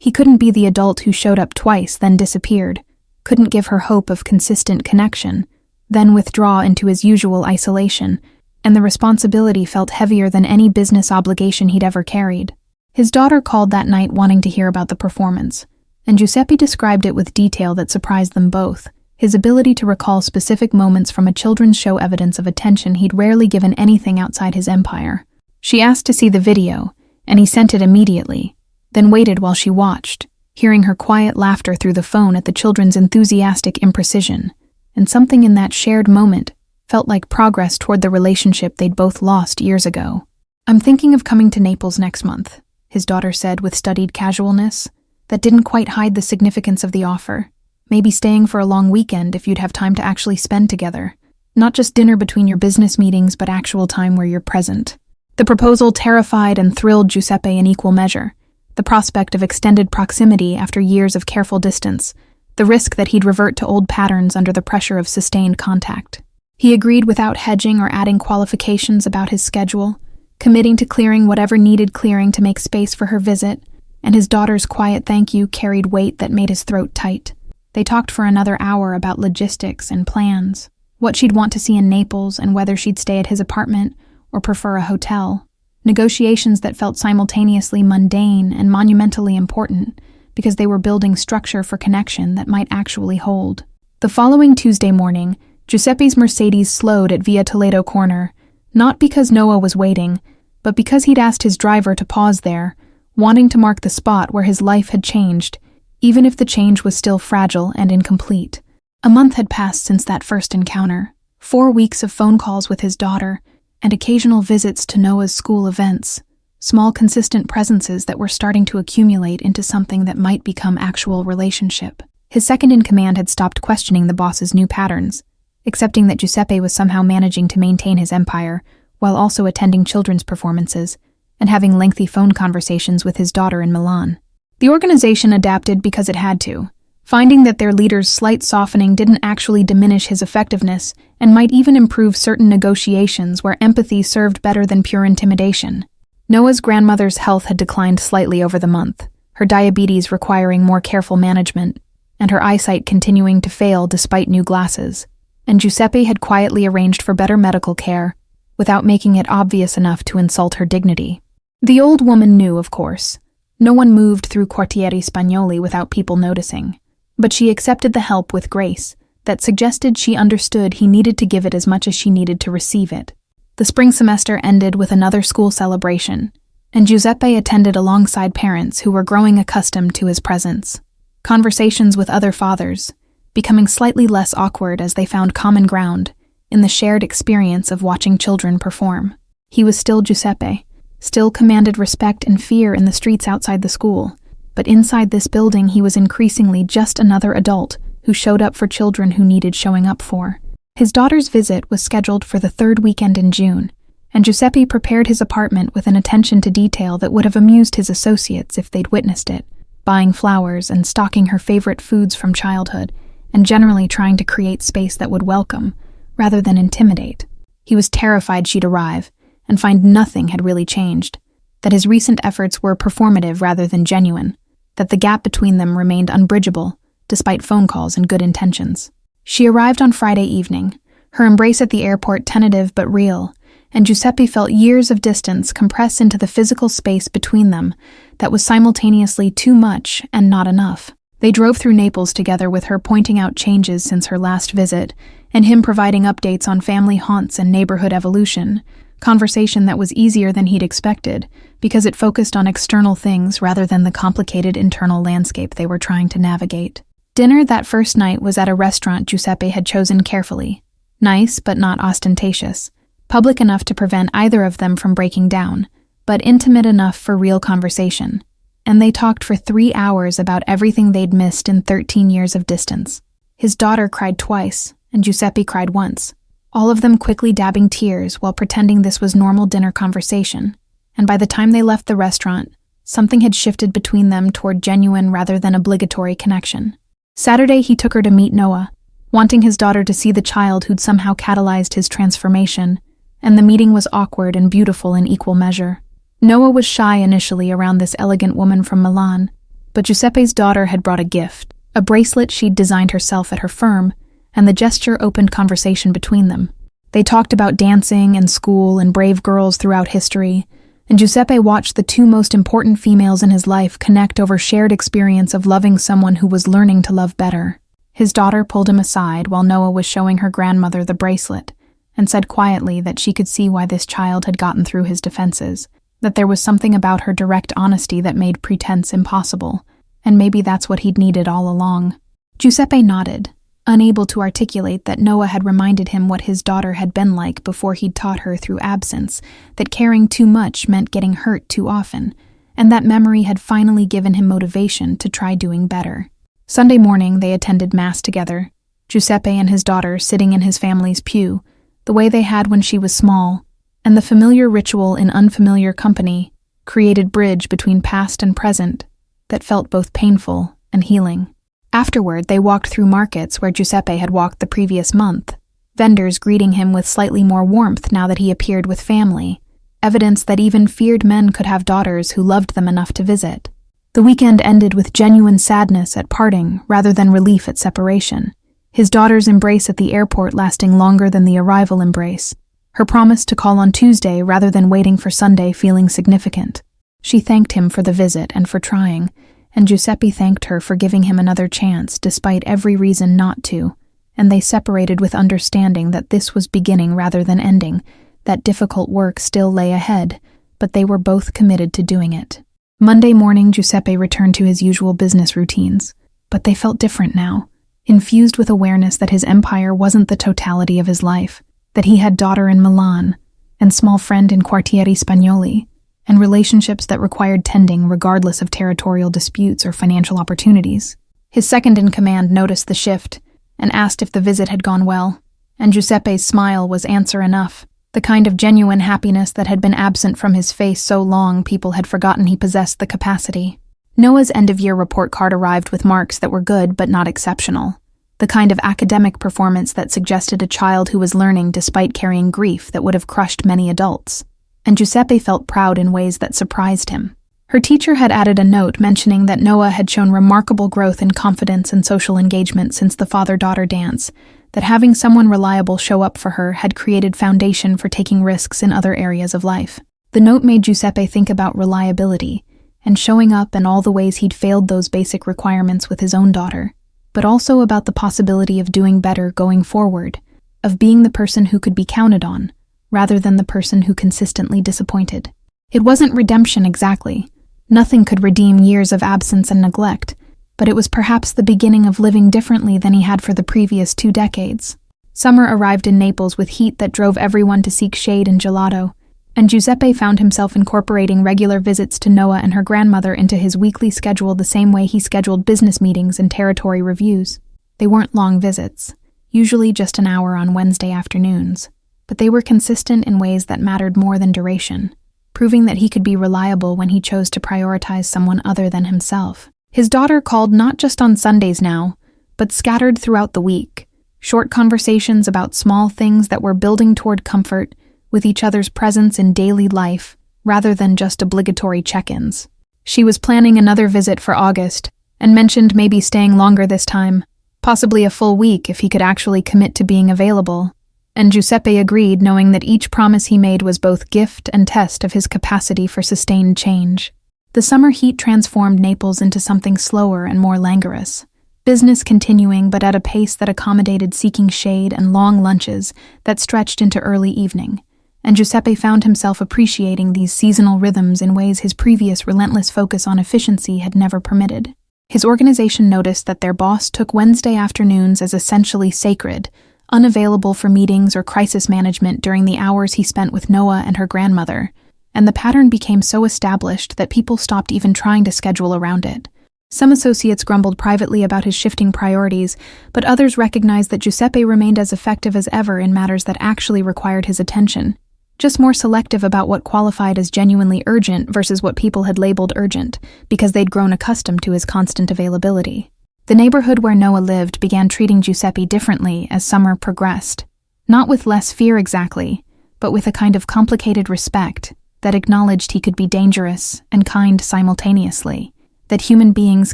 He couldn't be the adult who showed up twice, then disappeared, couldn't give her hope of consistent connection, then withdraw into his usual isolation, and the responsibility felt heavier than any business obligation he'd ever carried. His daughter called that night wanting to hear about the performance, and Giuseppe described it with detail that surprised them both. His ability to recall specific moments from a children's show evidence of attention he'd rarely given anything outside his empire. She asked to see the video, and he sent it immediately, then waited while she watched, hearing her quiet laughter through the phone at the children's enthusiastic imprecision, and something in that shared moment felt like progress toward the relationship they'd both lost years ago. "I'm thinking of coming to Naples next month," his daughter said with studied casualness that didn't quite hide the significance of the offer. "Maybe staying for a long weekend if you'd have time to actually spend together. Not just dinner between your business meetings, but actual time where you're present." The proposal terrified and thrilled Giuseppe in equal measure. The prospect of extended proximity after years of careful distance, the risk that he'd revert to old patterns under the pressure of sustained contact. He agreed without hedging or adding qualifications about his schedule, committing to clearing whatever needed clearing to make space for her visit, and his daughter's quiet thank you carried weight that made his throat tight. They talked for another hour about logistics and plans, what she'd want to see in Naples and whether she'd stay at his apartment or prefer a hotel. Negotiations that felt simultaneously mundane and monumentally important because they were building structure for connection that might actually hold. The following Tuesday morning, Giuseppe's Mercedes slowed at Via Toledo corner, not because Noah was waiting, but because he'd asked his driver to pause there, wanting to mark the spot where his life had changed, even if the change was still fragile and incomplete. A month had passed since that first encounter, 4 weeks of phone calls with his daughter, and occasional visits to Noah's school events, small consistent presences that were starting to accumulate into something that might become actual relationship. His second-in-command had stopped questioning the boss's new patterns, accepting that Giuseppe was somehow managing to maintain his empire while also attending children's performances and having lengthy phone conversations with his daughter in Milan. The organization adapted because it had to, finding that their leader's slight softening didn't actually diminish his effectiveness and might even improve certain negotiations where empathy served better than pure intimidation. Noah's grandmother's health had declined slightly over the month, her diabetes requiring more careful management, and her eyesight continuing to fail despite new glasses. And Giuseppe had quietly arranged for better medical care without making it obvious enough to insult her dignity. The old woman knew, of course. No one moved through Quartieri Spagnoli without people noticing. But she accepted the help with grace that suggested she understood he needed to give it as much as she needed to receive it. The spring semester ended with another school celebration, and Giuseppe attended alongside parents who were growing accustomed to his presence. Conversations with other fathers, becoming slightly less awkward as they found common ground in the shared experience of watching children perform. He was still Giuseppe, still commanded respect and fear in the streets outside the school, but inside this building he was increasingly just another adult who showed up for children who needed showing up for. His daughter's visit was scheduled for the third weekend in June, and Giuseppe prepared his apartment with an attention to detail that would have amused his associates if they'd witnessed it, buying flowers and stocking her favorite foods from childhood, and generally trying to create space that would welcome, rather than intimidate. He was terrified she'd arrive, and find nothing had really changed, that his recent efforts were performative rather than genuine, that the gap between them remained unbridgeable, despite phone calls and good intentions. She arrived on Friday evening, her embrace at the airport tentative but real, and Giuseppe felt years of distance compress into the physical space between them that was simultaneously too much and not enough. They drove through Naples together with her pointing out changes since her last visit, and him providing updates on family haunts and neighborhood evolution, conversation that was easier than he'd expected because it focused on external things rather than the complicated internal landscape they were trying to navigate. Dinner that first night was at a restaurant Giuseppe had chosen carefully, nice but not ostentatious, public enough to prevent either of them from breaking down, but intimate enough for real conversation. And they talked for 3 hours about everything they'd missed in 13 years of distance. His daughter cried twice, and Giuseppe cried once, all of them quickly dabbing tears while pretending this was normal dinner conversation. And by the time they left the restaurant, something had shifted between them toward genuine rather than obligatory connection. Saturday he took her to meet Noah, wanting his daughter to see the child who'd somehow catalyzed his transformation, and the meeting was awkward and beautiful in equal measure. Noah was shy initially around this elegant woman from Milan, But Giuseppe's daughter had brought a gift, a bracelet she'd designed herself at her firm, and the gesture opened conversation between them. They talked about dancing and school and brave girls throughout history, and Giuseppe watched the two most important females in his life connect over shared experience of loving someone who was learning to love better. His daughter pulled him aside while Noah was showing her grandmother the bracelet, and said quietly that she could see why this child had gotten through his defenses, that there was something about her direct honesty that made pretense impossible, and maybe that's what he'd needed all along. Giuseppe nodded, unable to articulate that Noah had reminded him what his daughter had been like before he'd taught her through absence, that caring too much meant getting hurt too often, and that memory had finally given him motivation to try doing better. Sunday morning, they attended Mass together, Giuseppe and his daughter sitting in his family's pew, the way they had when she was small, and the familiar ritual in unfamiliar company created bridge between past and present that felt both painful and healing. Afterward, they walked through markets where Giuseppe had walked the previous month, vendors greeting him with slightly more warmth now that he appeared with family, evidence that even feared men could have daughters who loved them enough to visit. The weekend ended with genuine sadness at parting rather than relief at separation, his daughter's embrace at the airport lasting longer than the arrival embrace, her promise to call on Tuesday rather than waiting for Sunday feeling significant. She thanked him for the visit and for trying, and Giuseppe thanked her for giving him another chance despite every reason not to, and they separated with understanding that this was beginning rather than ending, that difficult work still lay ahead, but they were both committed to doing it. Monday morning, Giuseppe returned to his usual business routines, but they felt different now, infused with awareness that his empire wasn't the totality of his life, that he had daughter in Milan, and small friend in Quartieri Spagnoli, and relationships that required tending regardless of territorial disputes or financial opportunities. His second-in-command noticed the shift and asked if the visit had gone well, and Giuseppe's smile was answer enough, the kind of genuine happiness that had been absent from his face so long people had forgotten he possessed the capacity. Noah's end-of-year report card arrived with marks that were good but not exceptional, the kind of academic performance that suggested a child who was learning despite carrying grief that would have crushed many adults. And Giuseppe felt proud in ways that surprised him. Her teacher had added a note mentioning that Noah had shown remarkable growth in confidence and social engagement since the father-daughter dance, that having someone reliable show up for her had created foundation for taking risks in other areas of life. The note made Giuseppe think about reliability and showing up and all the ways he'd failed those basic requirements with his own daughter, but also about the possibility of doing better going forward, of being the person who could be counted on, rather than the person who consistently disappointed. It wasn't redemption exactly. Nothing could redeem years of absence and neglect, but it was perhaps the beginning of living differently than he had for the previous 2 decades. Summer arrived in Naples with heat that drove everyone to seek shade and gelato, and Giuseppe found himself incorporating regular visits to Noah and her grandmother into his weekly schedule the same way he scheduled business meetings and territory reviews. They weren't long visits, usually just an hour on Wednesday afternoons, but they were consistent in ways that mattered more than duration, proving that he could be reliable when he chose to prioritize someone other than himself. His daughter called not just on Sundays now, but scattered throughout the week, short conversations about small things that were building toward comfort with each other's presence in daily life rather than just obligatory check-ins. She was planning another visit for August and mentioned maybe staying longer this time, possibly a full week if he could actually commit to being available. And Giuseppe agreed, knowing that each promise he made was both gift and test of his capacity for sustained change. The summer heat transformed Naples into something slower and more languorous, business continuing but at a pace that accommodated seeking shade and long lunches that stretched into early evening, and Giuseppe found himself appreciating these seasonal rhythms in ways his previous relentless focus on efficiency had never permitted. His organization noticed that their boss took Wednesday afternoons as essentially sacred, unavailable for meetings or crisis management during the hours he spent with Noah and her grandmother, and the pattern became so established that people stopped even trying to schedule around it. Some associates grumbled privately about his shifting priorities, but others recognized that Giuseppe remained as effective as ever in matters that actually required his attention, just more selective about what qualified as genuinely urgent versus what people had labeled urgent, because they'd grown accustomed to his constant availability. The neighborhood where Noah lived began treating Giuseppe differently as summer progressed, not with less fear exactly, but with a kind of complicated respect that acknowledged he could be dangerous and kind simultaneously, that human beings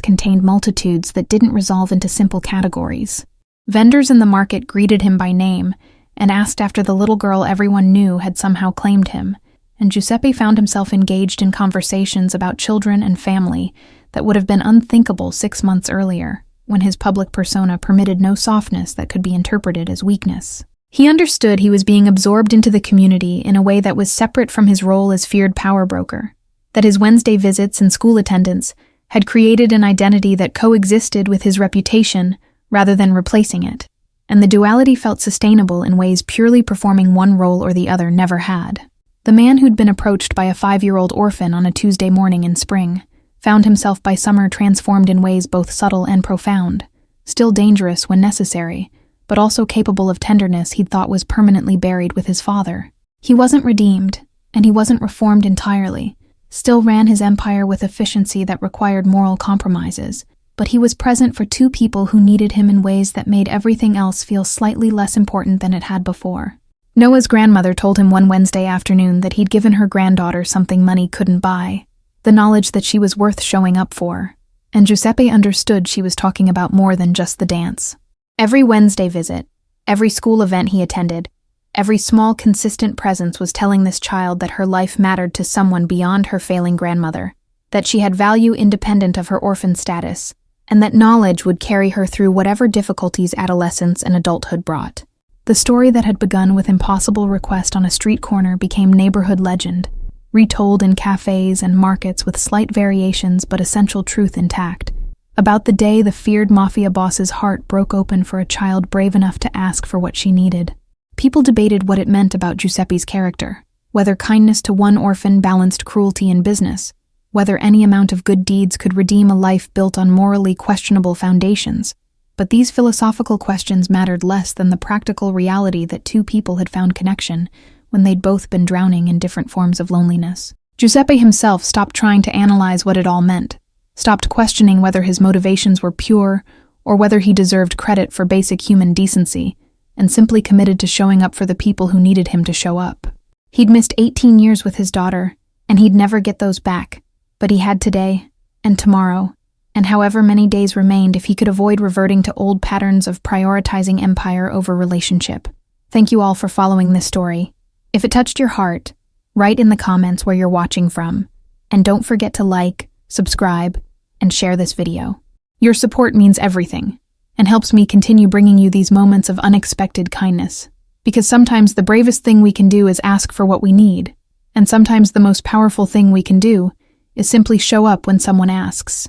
contained multitudes that didn't resolve into simple categories. Vendors in the market greeted him by name and asked after the little girl everyone knew had somehow claimed him, and Giuseppe found himself engaged in conversations about children and family that would have been unthinkable 6 months earlier, when his public persona permitted no softness that could be interpreted as weakness. He understood he was being absorbed into the community in a way that was separate from his role as feared power broker, that his Wednesday visits and school attendance had created an identity that coexisted with his reputation rather than replacing it, and the duality felt sustainable in ways purely performing one role or the other never had. The man who'd been approached by a 5-year-old orphan on a Tuesday morning in spring found himself by summer transformed in ways both subtle and profound, still dangerous when necessary, but also capable of tenderness he'd thought was permanently buried with his father. He wasn't redeemed, and he wasn't reformed entirely, still ran his empire with efficiency that required moral compromises, but he was present for 2 people who needed him in ways that made everything else feel slightly less important than it had before. Noah's grandmother told him one Wednesday afternoon that he'd given her granddaughter something money couldn't buy, the knowledge that she was worth showing up for, and Giuseppe understood she was talking about more than just the dance. Every Wednesday visit, every school event he attended, every small consistent presence was telling this child that her life mattered to someone beyond her failing grandmother, that she had value independent of her orphan status, and that knowledge would carry her through whatever difficulties adolescence and adulthood brought. The story that had begun with impossible request on a street corner became neighborhood legend, retold in cafes and markets with slight variations but essential truth intact, about the day the feared Mafia boss's heart broke open for a child brave enough to ask for what she needed. People debated what it meant about Giuseppe's character, whether kindness to one orphan balanced cruelty in business, whether any amount of good deeds could redeem a life built on morally questionable foundations. But these philosophical questions mattered less than the practical reality that 2 people had found connection when they'd both been drowning in different forms of loneliness. Giuseppe himself stopped trying to analyze what it all meant, stopped questioning whether his motivations were pure or whether he deserved credit for basic human decency, and simply committed to showing up for the people who needed him to show up. He'd missed 18 years with his daughter, and he'd never get those back, but he had today, and tomorrow, and however many days remained if he could avoid reverting to old patterns of prioritizing empire over relationship. Thank you all for following this story. If it touched your heart, write in the comments where you're watching from, and don't forget to like, subscribe, and share this video. Your support means everything, and helps me continue bringing you these moments of unexpected kindness, because sometimes the bravest thing we can do is ask for what we need, and sometimes the most powerful thing we can do is simply show up when someone asks.